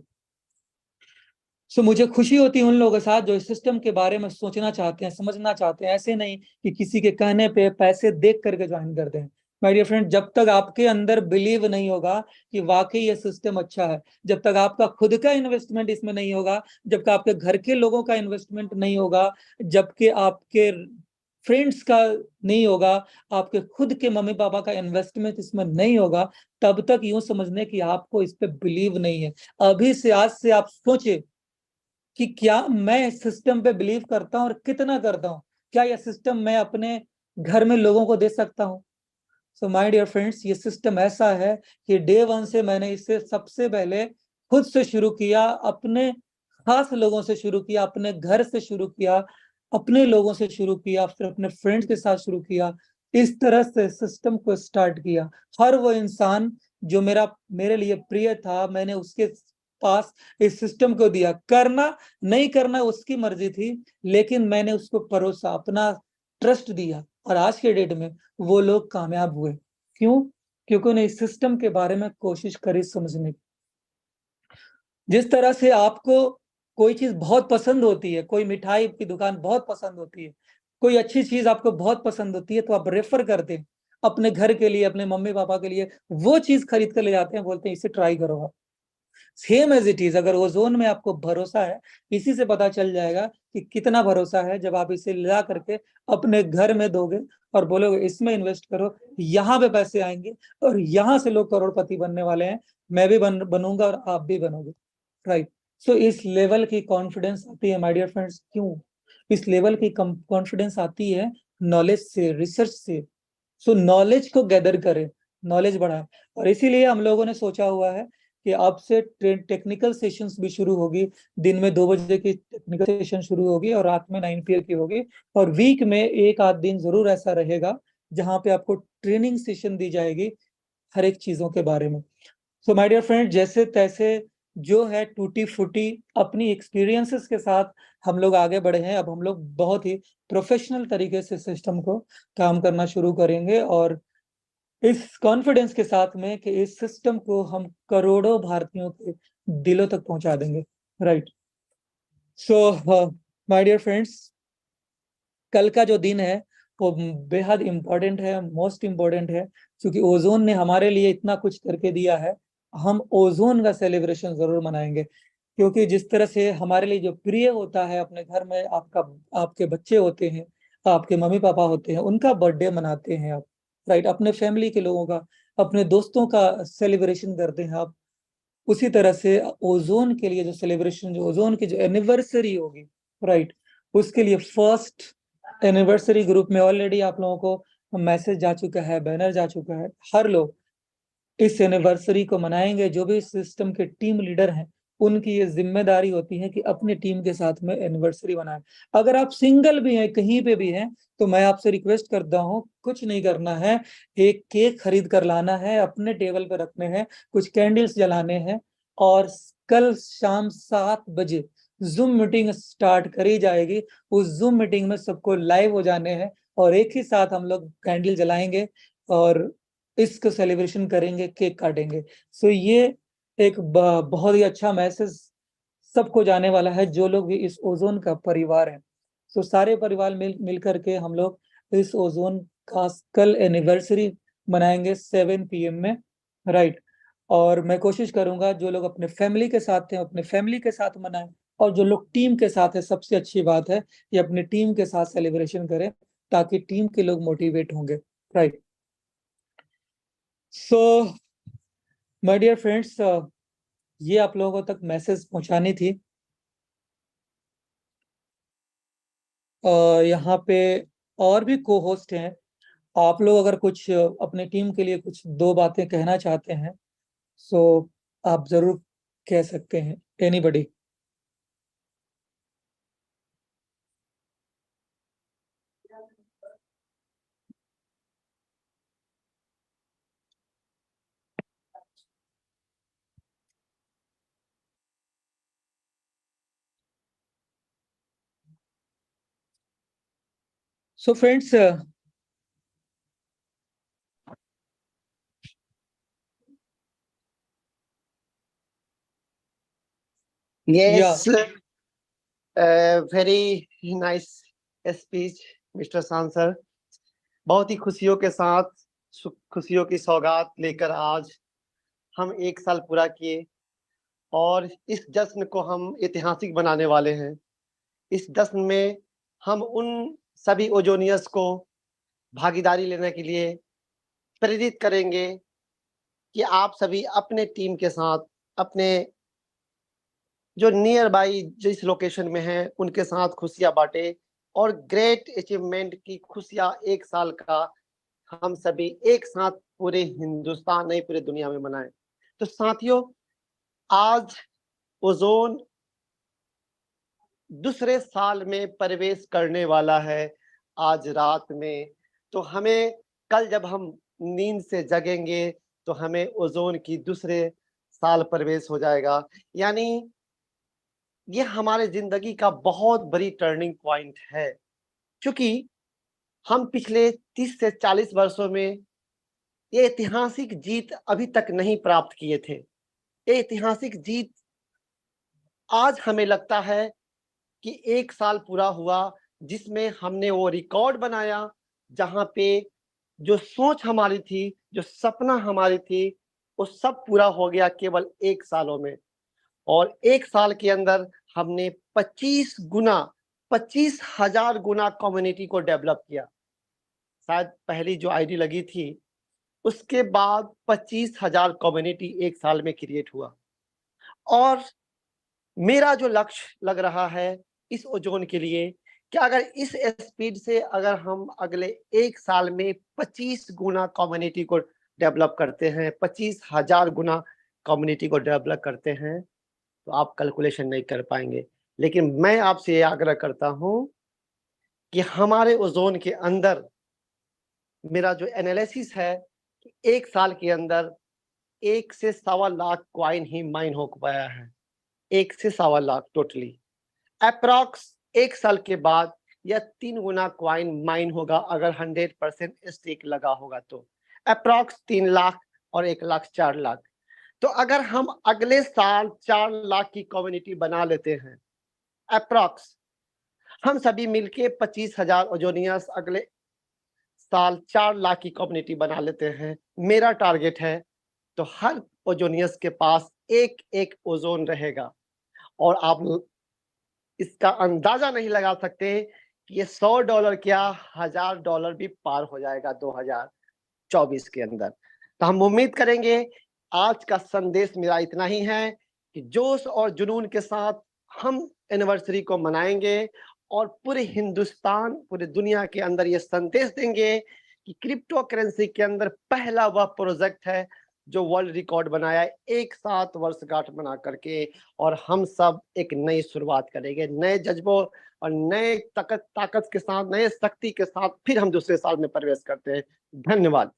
सो मुझे खुशी होती है उन लोगों के साथ जो इस सिस्टम के बारे में सोचना चाहते हैं, समझना चाहते हैं। ऐसे नहीं कि किसी के कहने पे पैसे देख करके ज्वाइन करते हैं। माय डियर फ्रेंड, जब तक आपके अंदर बिलीव नहीं होगा कि वाकई ये सिस्टम अच्छा है, जब तक आपका खुद का इन्वेस्टमेंट इसमें नहीं होगा, जब तक आपके घर के लोगों का इन्वेस्टमेंट नहीं होगा, जबकि आपके फ्रेंड्स का नहीं होगा, आपके खुद के मम्मी पापा का इन्वेस्टमेंट इसमें नहीं होगा, तब तक यूं समझने की आपको इस पे बिलीव नहीं है। अभी से, आज से आप सोचे कि क्या मैं इस सिस्टम पे बिलीव करता हूँ और कितना करता हूँ। क्या यह सिस्टम मैं अपने घर में लोगों को दे सकता हूँ? सो माय डियर फ्रेंड्स, ये सिस्टम ऐसा है कि डे 1 से मैंने इसे सबसे पहले खुद से शुरू किया, अपने खास लोगों से शुरू किया, अपने घर से शुरू किया, अपने लोगों से शुरू किया, फिर अपने फ्रेंड्स के साथ शुरू किया। इस तरह से सिस्टम को स्टार्ट किया। हर वो इंसान जो मेरे लिए प्रिय था, मैंने उसके पास इस सिस्टम को दिया। करना नहीं करना उसकी मर्जी थी, लेकिन मैंने उसको भरोसा, अपना ट्रस्ट दिया और आज के डेट में वो लोग कामयाब हुए। क्यों? क्योंकि उन्हें इस सिस्टम के बारे में कोशिश करी समझने की। जिस तरह से आपको कोई चीज बहुत पसंद होती है, कोई मिठाई की दुकान बहुत पसंद होती है, कोई अच्छी चीज आपको बहुत पसंद होती है, तो आप रेफर करते हैं अपने घर के लिए, अपने मम्मी पापा के लिए, वो चीज खरीद कर ले जाते हैं, बोलते हैं इसे ट्राई करो आप। सेम एज इट इज, अगर ओजोन में आपको भरोसा है, इसी से पता चल जाएगा कि कितना भरोसा है जब आप इसे ला करके अपने घर में दोगे और बोलोगे इसमें इन्वेस्ट करो, यहाँ पे पैसे आएंगे और यहाँ से लोग करोड़पति बनने वाले हैं। मैं भी बनूंगा और आप भी बनोगे। राइट। सो इस लेवल की कॉन्फिडेंस आती है माय डियर फ्रेंड्स। क्यों इस लेवल की कॉन्फिडेंस आती है? नॉलेज से, रिसर्च से। सो नॉलेज को गैदर करें, नॉलेज बढ़ाएं। और इसीलिए हम लोगों ने सोचा हुआ है कि अब से टेक्निकल सेशंस भी शुरू होगी। दिन में 2 बजे की टेक्निकल सेशन शुरू होगी और रात में 9 PM की होगी। और वीक में एक आध दिन जरूर ऐसा रहेगा जहां पे आपको ट्रेनिंग सेशन दी जाएगी हर एक चीजों के बारे में। सो माय डियर फ्रेंड, जैसे तैसे जो है टूटी फूटी अपनी एक्सपीरियंसेस के साथ हम लोग आगे बढ़े हैं। अब हम लोग बहुत ही प्रोफेशनल तरीके से सिस्टम को काम करना शुरू करेंगे और इस कॉन्फिडेंस के साथ में कि इस सिस्टम को हम करोड़ों भारतीयों के दिलों तक पहुंचा देंगे। Right. So my dear friends, कल का जो दिन है वो बेहद इम्पोर्टेंट है, मोस्ट इम्पोर्टेंट है, क्योंकि ओजोन ने हमारे लिए इतना कुछ करके दिया है। हम ओजोन का सेलिब्रेशन जरूर मनाएंगे, क्योंकि जिस तरह से हमारे लिए जो प्रिय होता है, अपने घर में आपके बच्चे होते हैं, आपके मम्मी पापा होते हैं, उनका बर्थडे मनाते हैं आप। राइट। अपने फैमिली के लोगों का, अपने दोस्तों का सेलिब्रेशन करते हैं आप। उसी तरह से ओजोन के लिए जो सेलिब्रेशन, जो ओजोन की जो एनिवर्सरी होगी, राइट, उसके लिए फर्स्ट एनिवर्सरी ग्रुप में ऑलरेडी आप लोगों को मैसेज जा चुका है, बैनर जा चुका है। हर लोग इस एनिवर्सरी को मनाएंगे। जो भी सिस्टम के टीम लीडर हैं, उनकी ये जिम्मेदारी होती है कि अपनी टीम के साथ में एनिवर्सरी मनाएं। अगर आप सिंगल भी हैं, कहीं पे भी हैं, तो मैं आपसे रिक्वेस्ट करता हूँ, कुछ नहीं करना है, एक केक खरीद कर लाना है, अपने टेबल पर रखने हैं, कुछ कैंडल्स जलाने हैं और कल शाम 7 बजे जूम मीटिंग स्टार्ट करी जाएगी। उस जूम मीटिंग में सबको लाइव हो जाने हैं और एक ही साथ हम लोग कैंडल जलाएंगे और इसको सेलिब्रेशन करेंगे, केक काटेंगे। सो ये एक बहुत ही अच्छा मैसेज सबको जाने वाला है, जो लोग भी इस ओजोन का परिवार है। सो सारे परिवार मिल करके हम लोग इस ओजोन का कल एनिवर्सरी मनाएंगे 7 PM में। राइट। और मैं कोशिश करूंगा जो लोग अपने फैमिली के साथ हैं, अपने फैमिली के साथ मनाएं, और जो लोग टीम के साथ है, सबसे अच्छी बात है कि अपनी टीम के साथ सेलिब्रेशन करें ताकि टीम के लोग मोटिवेट होंगे, right. So my dear friends, ये आप लोगों तक मैसेज पहुंचानी थी। यहाँ पे और भी को होस्ट हैं, आप लोग अगर कुछ अपनी टीम के लिए कुछ दो बातें कहना चाहते हैं, सो आप जरूर कह सकते हैं, एनीबडी। सो फ्रेंड्स, या Yes, very nice speech, mister Sansar. बहुत ही खुशियों के साथ खुशियों की सौगात लेकर आज हम 1 साल पूरा किए और इस जश्न को हम ऐतिहासिक बनाने वाले हैं। इस जश्न में हम उन सभी ओजोनियर्स को भागीदारी लेने के लिए प्रेरित करेंगे कि आप सभी अपने टीम के साथ अपने जो नियर बाई जिस लोकेशन में है उनके साथ खुशियां बांटे और ग्रेट अचीवमेंट की खुशियां 1 साल का हम सभी एक साथ पूरे हिंदुस्तान नहीं पूरे दुनिया में मनाएं। तो साथियों, आज ओजोन दूसरे साल में प्रवेश करने वाला है आज रात में। तो हमें कल जब हम नींद से जगेंगे तो हमें ओजोन की दूसरे साल प्रवेश हो जाएगा। यानी ये हमारे जिंदगी का बहुत बड़ी टर्निंग पॉइंट है, क्योंकि हम पिछले 30 से 40 वर्षों में ये ऐतिहासिक जीत अभी तक नहीं प्राप्त किए थे। ये ऐतिहासिक जीत आज हमें लगता है कि 1 साल पूरा हुआ जिसमें हमने वो रिकॉर्ड बनाया, जहां पे जो सोच हमारी थी, जो सपना हमारी थी, वो सब पूरा हो गया केवल 1 सालों में। और 1 साल के अंदर हमने 25,000 गुना कम्युनिटी को डेवलप किया। शायद पहली जो आईडी लगी थी उसके बाद 25,000 कम्युनिटी 1 साल में क्रिएट हुआ। और मेरा जो लक्ष्य लग रहा है इस ओजोन के लिए कि अगर इस स्पीड से अगर हम अगले 1 साल में 25 गुना कम्युनिटी को डेवलप करते हैं, 25,000 गुना कम्युनिटी को डेवलप करते हैं, तो आप कैलकुलेशन नहीं कर पाएंगे। लेकिन मैं आपसे ये आग्रह करता हूं कि हमारे ओजोन के अंदर मेरा जो एनालिसिस है कि 1 साल के अंदर 1 से 1.25 लाख कॉइन ही माइन हो पाया है। 1 से 1.25 लाख टोटली। अप्रॉक्स 1 साल के बाद यह 3 गुना कॉइन माइन होगा अगर 100% स्टेक लगा होगा तो अप्रॉक्स 3 लाख और 1 लाख 4 लाख। तो अगर हम अगले साल 4 लाख की कम्युनिटी बना लेते हैं अप्रॉक्स, हम सभी मिलके 25,000 ओजोनियर्स अगले साल 4 लाख की कम्युनिटी बना लेते हैं, मेरा टारगेट है, तो हर ओजोनियर्स के पास एक एक ओजोन रहेगा। और आप इसका अंदाजा नहीं लगा सकते कि ये $100 क्या $1,000 भी पार हो जाएगा 2024 के अंदर। तो हम उम्मीद करेंगे, आज का संदेश मेरा इतना ही है कि जोश और जुनून के साथ हम एनिवर्सरी को मनाएंगे और पूरे हिंदुस्तान पूरी दुनिया के अंदर ये संदेश देंगे कि क्रिप्टो करेंसी के अंदर पहला वह प्रोजेक्ट है जो वर्ल्ड रिकॉर्ड बनाया 1 साथ वर्षगांठ बना करके। और हम सब एक नई शुरुआत करेंगे, नए जज्बों और नए ताकत के साथ, नए शक्ति के साथ फिर हम दूसरे साल में प्रवेश करते हैं। धन्यवाद।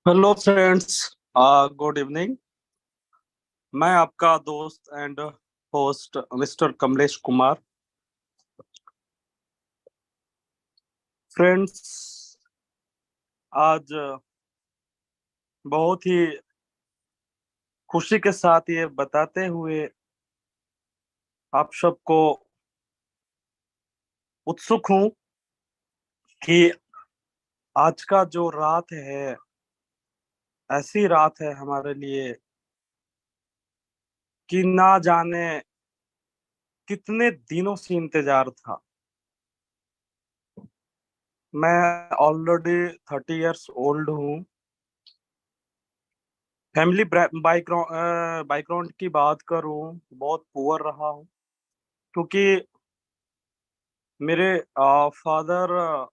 Hello friends, good evening. मैं आपका दोस्त and host mister Kamlesh Kumar. Friends, आज बहुत ही खुशी के साथ ये बताते हुए आप सबको उत्सुक हूं कि आज का जो रात है, ऐसी रात है हमारे लिए कि ना जाने कितने दिनों से इंतजार था। मैं ऑलरेडी 30 इयर्स ओल्ड हूँ। फैमिली बैकग्राउंड की बात करूँ, बहुत पुअर रहा हूँ, क्योंकि मेरे फादर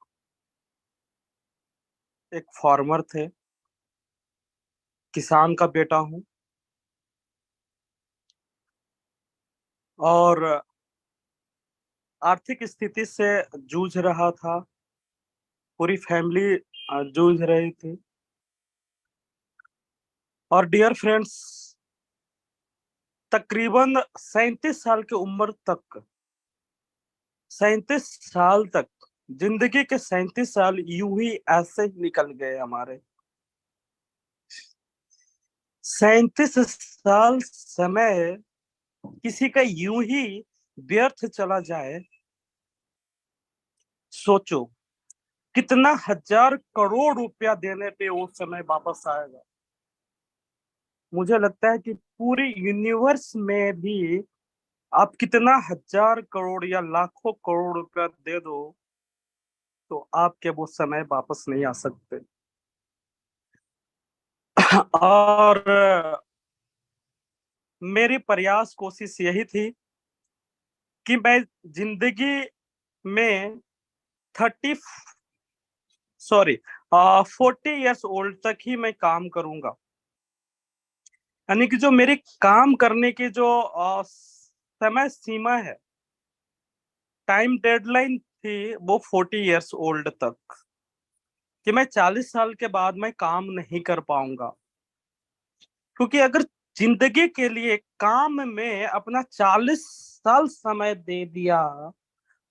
एक फार्मर थे, किसान का बेटा हूँ। और आर्थिक स्थिति से जूझ रहा था, पूरी फैमिली जूझ रही थी। और डियर फ्रेंड्स, तकरीबन 37 साल की उम्र तक, 37 साल तक, जिंदगी के 37 साल यूं ही ऐसे ही निकल गए हमारे। 37 साल समय किसी का यूं ही व्यर्थ चला जाए, सोचो कितना 1000 करोड़ रुपया देने पे वो समय वापस आएगा। मुझे लगता है कि पूरी यूनिवर्स में भी आप कितना 1000 करोड़ या लाखों करोड़ रुपया दे दो, तो आपके वो समय वापस नहीं आ सकते। और मेरी प्रयास कोशिश यही थी कि मैं जिंदगी में 30 सॉरी 40 इयर्स ओल्ड तक ही मैं काम करूंगा। यानी कि जो मेरी काम करने की जो समय सीमा है, टाइम डेडलाइन थी, वो 40 इयर्स ओल्ड तक, कि मैं 40 साल के बाद मैं काम नहीं कर पाऊंगा। क्योंकि अगर जिंदगी के लिए काम में अपना 40 साल समय दे दिया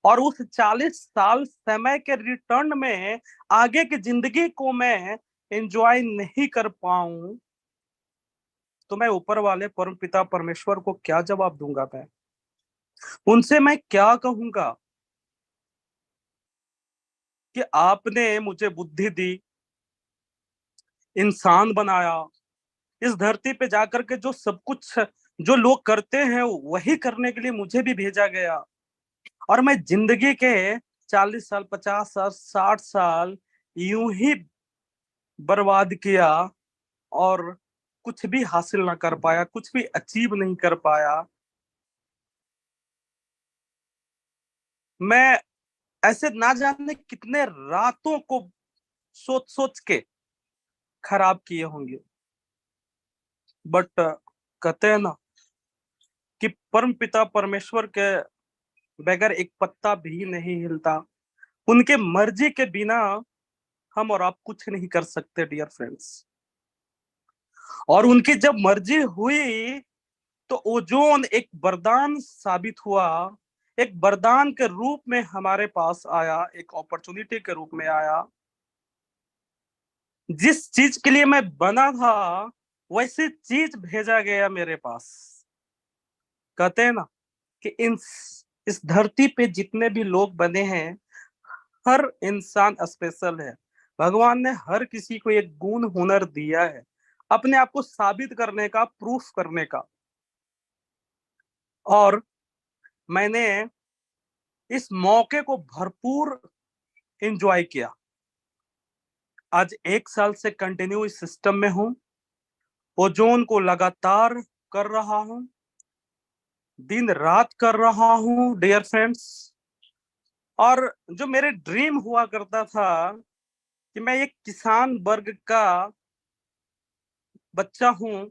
और उस 40 साल समय के रिटर्न में आगे की जिंदगी को मैं एंजॉय नहीं कर पाऊं, तो मैं ऊपर वाले परम पिता परमेश्वर को क्या जवाब दूंगा? मैं उनसे मैं क्या कहूंगा कि आपने मुझे बुद्धि दी, इंसान बनाया, इस धरती पे जाकर के जो सब कुछ जो लोग करते हैं वही करने के लिए मुझे भी भेजा गया, और मैं जिंदगी के 40 साल, 50 साल, 60 साल यूं ही बर्बाद किया और कुछ भी हासिल ना कर पाया, कुछ भी अचीव नहीं कर पाया। मैं ऐसे ना जाने कितने रातों को सोच सोच के खराब किए होंगे, बट कहते हैं ना कि परम पिता परमेश्वर के बगैर एक पत्ता भी नहीं हिलता। उनके मर्जी के बिना हम और आप कुछ नहीं कर सकते डियर फ्रेंड्स। और उनकी जब मर्जी हुई तो ओजोन एक वरदान साबित हुआ, एक वरदान के रूप में हमारे पास आया, एक अपॉर्चुनिटी के रूप में आया। जिस चीज के लिए मैं बना था वैसी चीज भेजा गया मेरे पास। कहते हैं ना कि इस धरती पे जितने भी लोग बने हैं, हर इंसान स्पेशल है। भगवान ने हर किसी को एक गुण हुनर दिया है अपने आप को साबित करने का, प्रूफ करने का। और मैंने इस मौके को भरपूर एंजॉय किया। आज 1 साल से कंटिन्यू इस सिस्टम में हूं, ओजोन को लगातार कर रहा हूं, दिन रात कर रहा हूं डियर फ्रेंड्स। और जो मेरे ड्रीम हुआ करता था कि मैं एक किसान वर्ग का बच्चा हूं,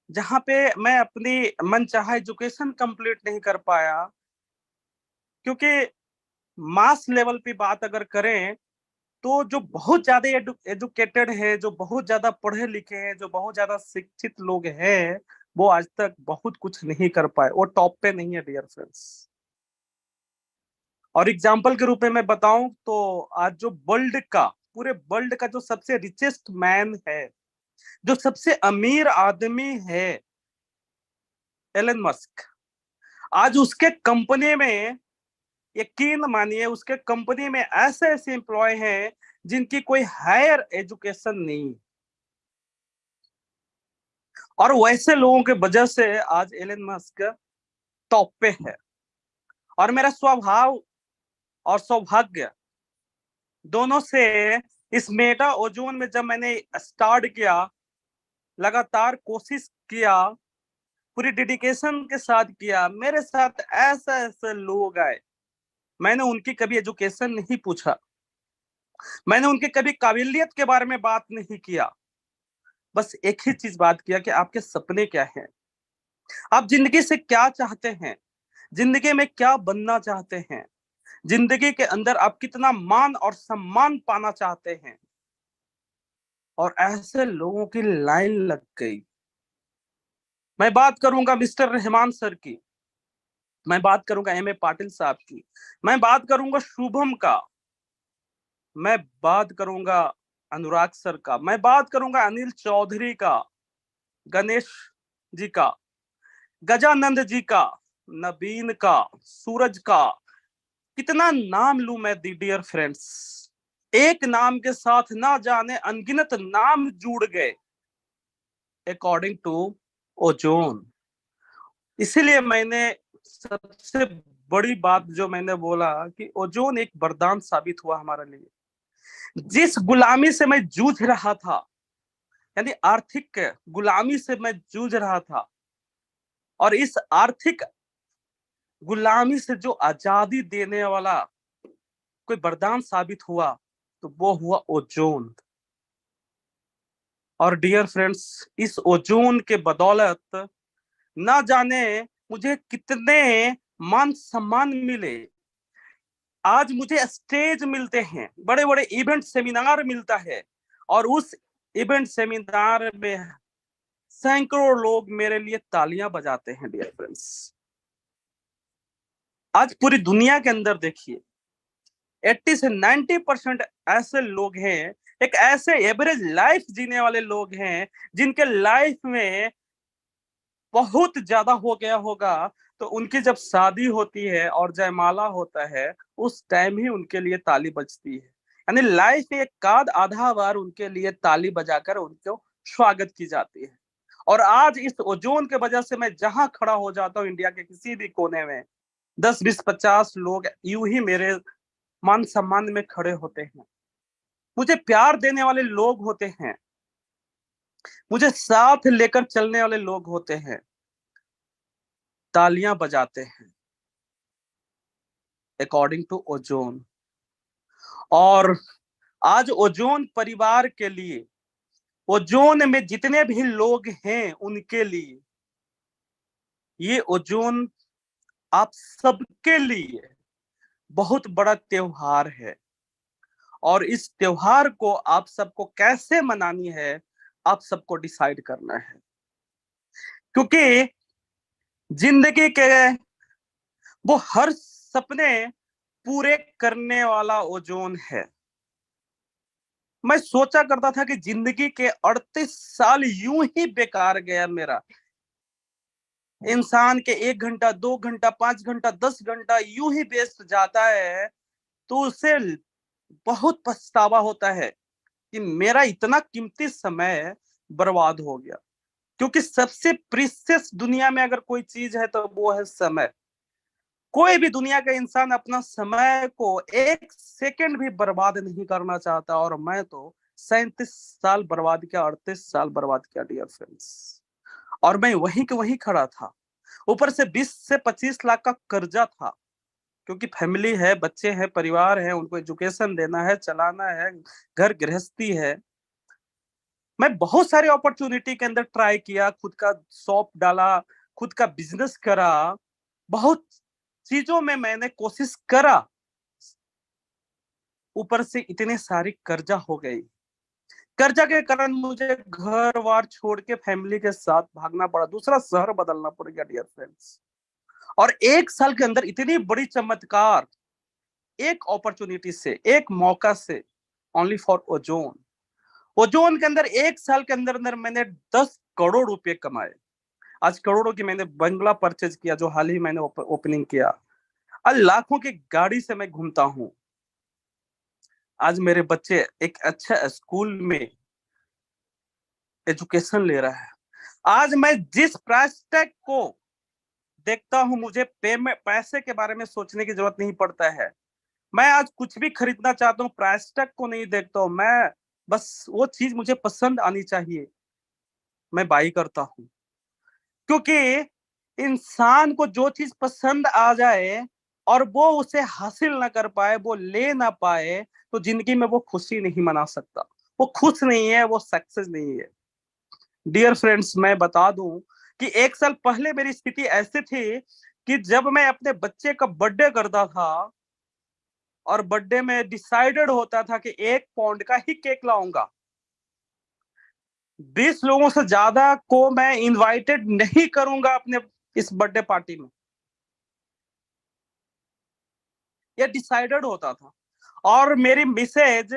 जहां पे मैं अपनी मनचाहा एजुकेशन कंप्लीट नहीं कर पाया, क्योंकि मास लेवल पे बात अगर करें तो जो बहुत ज्यादा एजुकेटेड है, जो बहुत ज्यादा पढ़े लिखे हैं, जो बहुत ज्यादा शिक्षित लोग हैं, वो आज तक बहुत कुछ नहीं कर पाए, वो टॉप पे नहीं है डियर फ्रेंड्स। और एग्जाम्पल के रूप में मैं बताऊं तो आज जो वर्ल्ड का, पूरे वर्ल्ड का जो सबसे रिचेस्ट मैन है, जो सबसे अमीर आदमी है, एलन मस्क, आज उसके कंपनी में यकीन मानिए उसके कंपनी में ऐसे ऐसे एम्प्लॉय हैं जिनकी कोई हायर एजुकेशन नहीं, और वैसे लोगों के वजह से आज एलन मस्क टॉप पे है। और मेरा स्वभाव और सौभाग्य दोनों से इस मेटा ओजोन में जब मैंने स्टार्ट किया, लगातार कोशिश किया, पूरी डेडिकेशन के साथ किया, मेरे साथ ऐसे ऐसे लोग आए, मैंने उनकी कभी एजुकेशन नहीं पूछा, मैंने उनके कभी काबिलियत के बारे में बात नहीं किया, बस एक ही चीज बात किया कि आपके सपने क्या हैं, आप जिंदगी से क्या चाहते हैं, जिंदगी में क्या बनना चाहते हैं, जिंदगी के अंदर आप कितना मान और सम्मान पाना चाहते हैं। और ऐसे लोगों की लाइन लग गई। मैं बात करूंगा मिस्टर रहमान सर की, मैं बात करूंगा एम ए पाटिल साहब की, मैं बात करूंगा शुभम का, मैं बात करूंगा अनुराग सर का, मैं बात करूंगा अनिल चौधरी का, गणेश जी का, गजानंद जी का, नवीन का, सूरज का, कितना नाम लूं मैं डियर फ्रेंड्स। एक नाम के साथ ना जाने अनगिनत नाम जुड़ गए अकॉर्डिंग टू ओजोन। इसीलिए मैंने सबसे बड़ी बात जो मैंने बोला कि ओजोन एक वरदान साबित हुआ हमारे लिए। जिस गुलामी से मैं जूझ रहा था, यानी आर्थिक गुलामी से मैं जूझ रहा था, और इस आर्थिक गुलामी से जो आजादी देने वाला कोई वरदान साबित हुआ तो वो हुआ ओजोन। और डियर फ्रेंड्स, इस ओजोन के बदौलत ना जाने मुझे कितने मान सम्मान मिले। आज मुझे स्टेज मिलते हैं, बड़े बड़े इवेंट सेमिनार मिलता है, और उस इवेंट सेमिनार में सैकड़ों लोग मेरे लिए तालियां बजाते हैं। डियर फ्रेंड्स, आज पूरी दुनिया के अंदर देखिए 80 से 90% ऐसे लोग हैं, एक ऐसे एवरेज लाइफ जीने वाले लोग हैं जिनके लाइफ में बहुत ज्यादा हो गया होगा, तो उनकी जब शादी होती है और जयमाला होता है उस टाइम ही उनके लिए ताली बजती है। यानी लाइफ में एक आधा बार उनके लिए ताली बजाकर उनको स्वागत की जाती है। और आज इस ओजोन के वजह से मैं जहां खड़ा हो जाता हूँ इंडिया के किसी भी कोने में 10, 20, 50 लोग यूं ही मेरे मान सम्मान में खड़े होते हैं, मुझे प्यार देने वाले लोग होते हैं, मुझे साथ लेकर चलने वाले लोग होते हैं, तालियां बजाते हैं अकॉर्डिंग टू ओजोन। और आज ओजोन परिवार के लिए, ओजोन में जितने भी लोग हैं उनके लिए ये ओजोन आप सबके लिए बहुत बड़ा त्योहार है। और इस त्योहार को आप सबको कैसे मनानी है, आप सबको डिसाइड करना है, क्योंकि जिंदगी के वो हर सपने पूरे करने वाला ओजोन है। मैं सोचा करता था कि जिंदगी के 38 साल यूं ही बेकार गया मेरा। इंसान के 1 घंटा, 2 घंटा, 5 घंटा, 10 घंटा यूं ही वेस्ट जाता है, तो उसे बहुत पछतावा होता है कि मेरा इतना कीमती समय बर्बाद हो गया। क्योंकि सबसे प्रीशियस दुनिया में अगर कोई चीज है तो वो है समय। कोई भी दुनिया का इंसान अपना समय को 1 सेकंड भी बर्बाद नहीं करना चाहता, और मैं तो 37 साल बर्बाद किया, 38 साल बर्बाद किया डियर फ्रेंड्स। और मैं वहीं के वहीं खड़ा था, ऊपर से 20 से 25 लाख का कर्जा था, क्योंकि फैमिली है, बच्चे हैं, परिवार है, उनको एजुकेशन देना है, चलाना है, घर गृहस्थी है। मैं बहुत सारी अपॉर्चुनिटी के अंदर ट्राई किया, खुद का शॉप डाला, खुद का बिजनेस करा, बहुत चीजों में मैंने कोशिश करा, ऊपर से इतने सारी कर्जा हो गई। कर्जा के कारण मुझे घर वार छोड़ के फैमिली के साथ भागना पड़ा, दूसरा शहर बदलना पड़ गया डियर फ्रेंड्स। और 1 साल के अंदर इतनी बड़ी चमत्कार, एक अपॉर्चुनिटी से, एक मौका से, ओनली फॉर ओजोन। ओजोन के अंदर 1 साल के अंदर अंदर मैंने 10 करोड़ रुपए कमाए। आज करोड़ों की मैंने बंगला परचेज किया, जो हाल ही मैंने ओपनिंग किया। आज लाखों की गाड़ी से मैं घूमता हूँ। आज मेरे बच्चे एक अच्छा स्कूल में एजुकेशन ले रहा है। आज मैं जिस प्राइस टैग को देखता हूँ, मुझे पेमेंट पैसे के बारे में सोचने की जरूरत नहीं पड़ता है। मैं आज कुछ भी खरीदना चाहता हूँ, प्राइस टैग को नहीं देखता हूँ, मैं बस वो चीज मुझे पसंद आनी चाहिए, मैं बाई करता हूँ। क्योंकि इंसान को जो चीज पसंद आ जाए और वो उसे हासिल ना कर पाए, वो ले ना पाए, तो जिंदगी में वो खुशी नहीं मना सकता। वो खुश नहीं है, वो सक्सेस नहीं है। डियर फ्रेंड्स, मैं बता दूं कि 1 साल पहले मेरी स्थिति ऐसी थी कि जब मैं अपने बच्चे का बर्थडे करता था और बर्थडे में डिसाइडेड होता था कि 1 पाउंड का ही केक लाऊंगा, 20 लोगों से ज्यादा को मैं इनवाइटेड नहीं करूंगा अपने इस बर्थडे पार्टी में, ये डिसाइडेड होता था। और मेरी मिसेज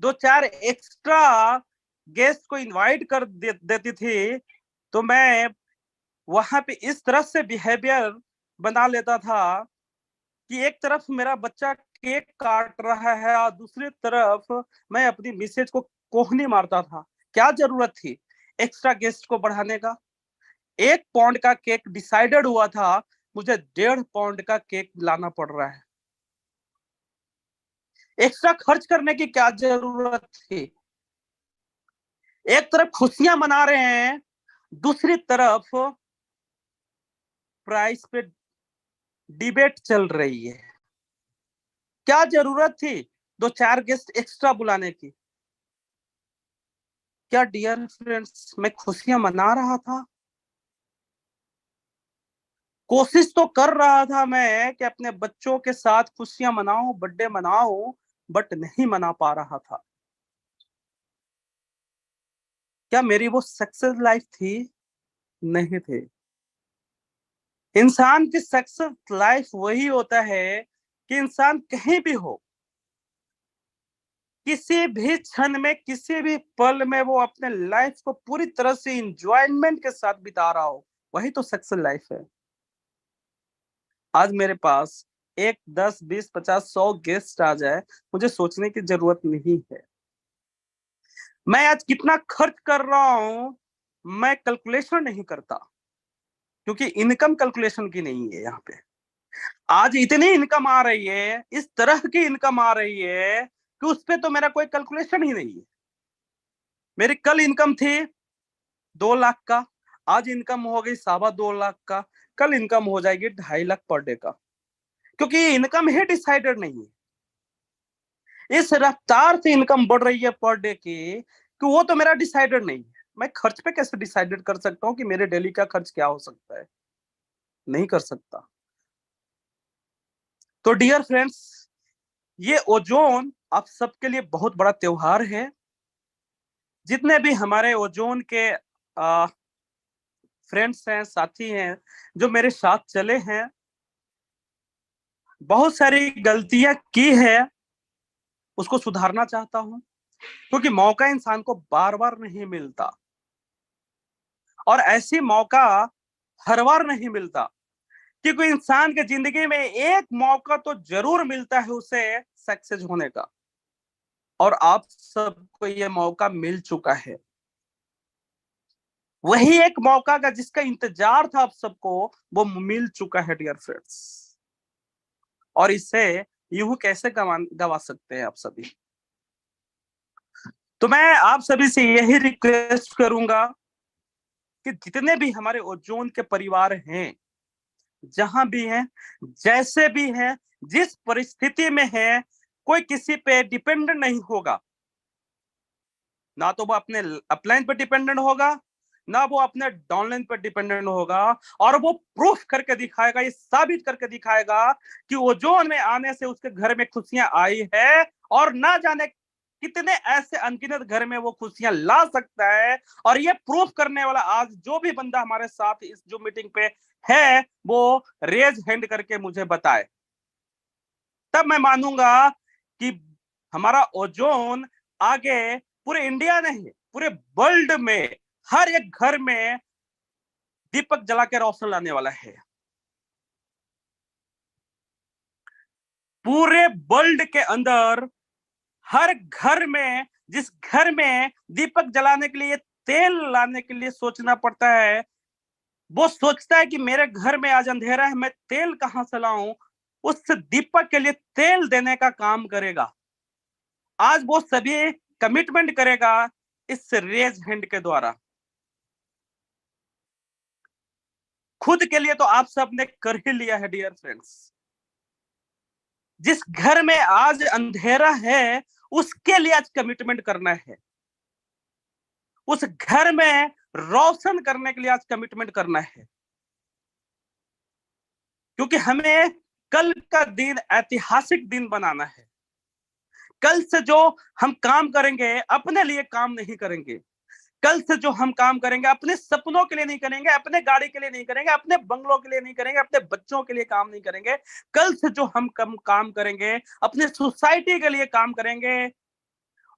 2-4 एक्स्ट्रा गेस्ट को इनवाइट कर देती थी, तो मैं वहां पे इस तरह से बिहेवियर बना लेता था कि एक तरफ मेरा बच्चा केक काट रहा है और दूसरी तरफ मैं अपनी मिसेज को कोहनी मारता था। क्या जरूरत थी एक्स्ट्रा गेस्ट को बढ़ाने का? 1 पाउंड का केक डिसाइडेड हुआ था, मुझे 1.5 पाउंड का केक लाना पड़ रहा है। एक्स्ट्रा खर्च करने की क्या जरूरत थी? एक तरफ खुशियां मना रहे हैं, दूसरी तरफ प्राइस पे डिबेट चल रही है। क्या जरूरत थी 2-4 गेस्ट एक्स्ट्रा बुलाने की? क्या डियर फ्रेंड्स, मैं खुशियां मना रहा था? कोशिश तो कर रहा था मैं कि अपने बच्चों के साथ खुशियां मनाऊं, बर्थडे मनाऊं, बट नहीं मना पा रहा था। क्या मेरी वो सक्सेस लाइफ थी? नहीं थी। इंसान की सक्सेस लाइफ वही होता है कि इंसान कहीं भी हो, किसी भी क्षण में, किसी भी पल में वो अपने लाइफ को पूरी तरह से इंजॉयमेंट के साथ बिता रहा हो, वही तो सक्सेस लाइफ है। आज मेरे पास 1, 10, 20, 50, 100 गेस्ट आ जाए, मुझे सोचने की जरूरत नहीं है मैं आज कितना खर्च कर रहा हूं, मैं कैलकुलेशन नहीं करता, क्योंकि इनकम कैलकुलेशन की नहीं है यहाँ पे। आज इतनी इनकम आ रही है, इस तरह की इनकम आ रही है कि उस पे तो मेरा कोई कैलकुलेशन ही नहीं है। मेरी कल इनकम थी 2 लाख का, आज इनकम हो गई 2.25 लाख का, कल इनकम हो जाएगी 2.5 लाख पर डे का, क्योंकि इनकम ही डिसाइडेड नहीं है। इस रफ्तार से इनकम बढ़ रही है पर डे की कि वो तो मेरा डिसाइडेड नहीं है। मैं खर्च पे कैसे डिसाइडेड कर सकता हूँ कि मेरे डेली का खर्च क्या हो सकता है? नहीं कर सकता। तो डियर फ्रेंड्स, ये ओजोन आप सबके लिए बहुत बड़ा त्योहार है। जितने भी हमारे ओजोन के फ्रेंड्स हैं, साथी हैं, जो मेरे साथ चले हैं, बहुत सारी गलतियां की है, उसको सुधारना चाहता हूं, क्योंकि मौका इंसान को बार बार नहीं मिलता और ऐसी मौका हर बार नहीं मिलता, क्योंकि इंसान के जिंदगी में एक मौका तो जरूर मिलता है उसे सक्सेस होने का, और आप सबको ये मौका मिल चुका है। वही एक मौका का जिसका इंतजार था आप सबको, वो मिल चुका है डियर फ्रेंड्स, और इसे यूं कैसे गवा सकते हैं आप सभी? तो मैं आप सभी से यही रिक्वेस्ट करूंगा कि जितने भी हमारे ओजोन के परिवार हैं, जहां भी हैं, जैसे भी हैं, जिस परिस्थिति में है, कोई किसी पे डिपेंडेंट नहीं होगा। ना तो वो अपने अपलाइन पे डिपेंडेंट होगा, ना वो अपने डाउनलाइन पर डिपेंडेंट होगा, और वो प्रूफ करके दिखाएगा, ये साबित करके दिखाएगा कि ओजोन में आने से उसके घर में खुशियां आई है, और ना जाने कितने ऐसे अनगिनत घर में वो खुशियां ला सकता है। और ये प्रूफ करने वाला आज जो भी बंदा हमारे साथ इस जो मीटिंग पे है, वो रेज हैंड करके मुझे बताए, तब मैं मानूंगा कि हमारा ओजोन आगे पूरे इंडिया नहीं, पूरे वर्ल्ड में हर एक घर में दीपक जला के रोशन लाने वाला है। पूरे वर्ल्ड के अंदर हर घर में, जिस घर में दीपक जलाने के लिए, तेल लाने के लिए सोचना पड़ता है, वो सोचता है कि मेरे घर में आज अंधेरा है, मैं तेल कहां से लाऊं, उस दीपक के लिए तेल देने का काम करेगा। आज वो सभी कमिटमेंट करेगा इस रेज हैंड के द्वारा। खुद के लिए तो आप सब ने कर ही लिया है डियर फ्रेंड्स। जिस घर में आज अंधेरा है उसके लिए आज कमिटमेंट करना है, उस घर में रोशन करने के लिए आज कमिटमेंट करना है, क्योंकि हमें कल का दिन ऐतिहासिक दिन बनाना है। कल से जो हम काम करेंगे अपने लिए काम नहीं करेंगे, कल से जो हम काम करेंगे अपने सपनों के लिए नहीं करेंगे, अपने गाड़ी के लिए नहीं करेंगे, अपने बंगलों के लिए नहीं करेंगे, अपने बच्चों के लिए काम नहीं करेंगे। कल से जो हम काम करेंगे अपने सोसाइटी के लिए काम करेंगे,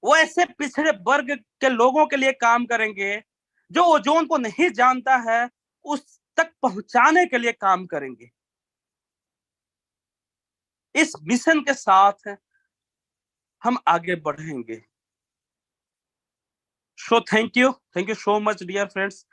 वो ऐसे पिछड़े वर्ग के लोगों के लिए काम करेंगे जो ओजोन को नहीं जानता है, उस तक पहुंचाने के लिए काम करेंगे। इस मिशन के साथ हम आगे बढ़ेंगे। So thank you so much dear friends.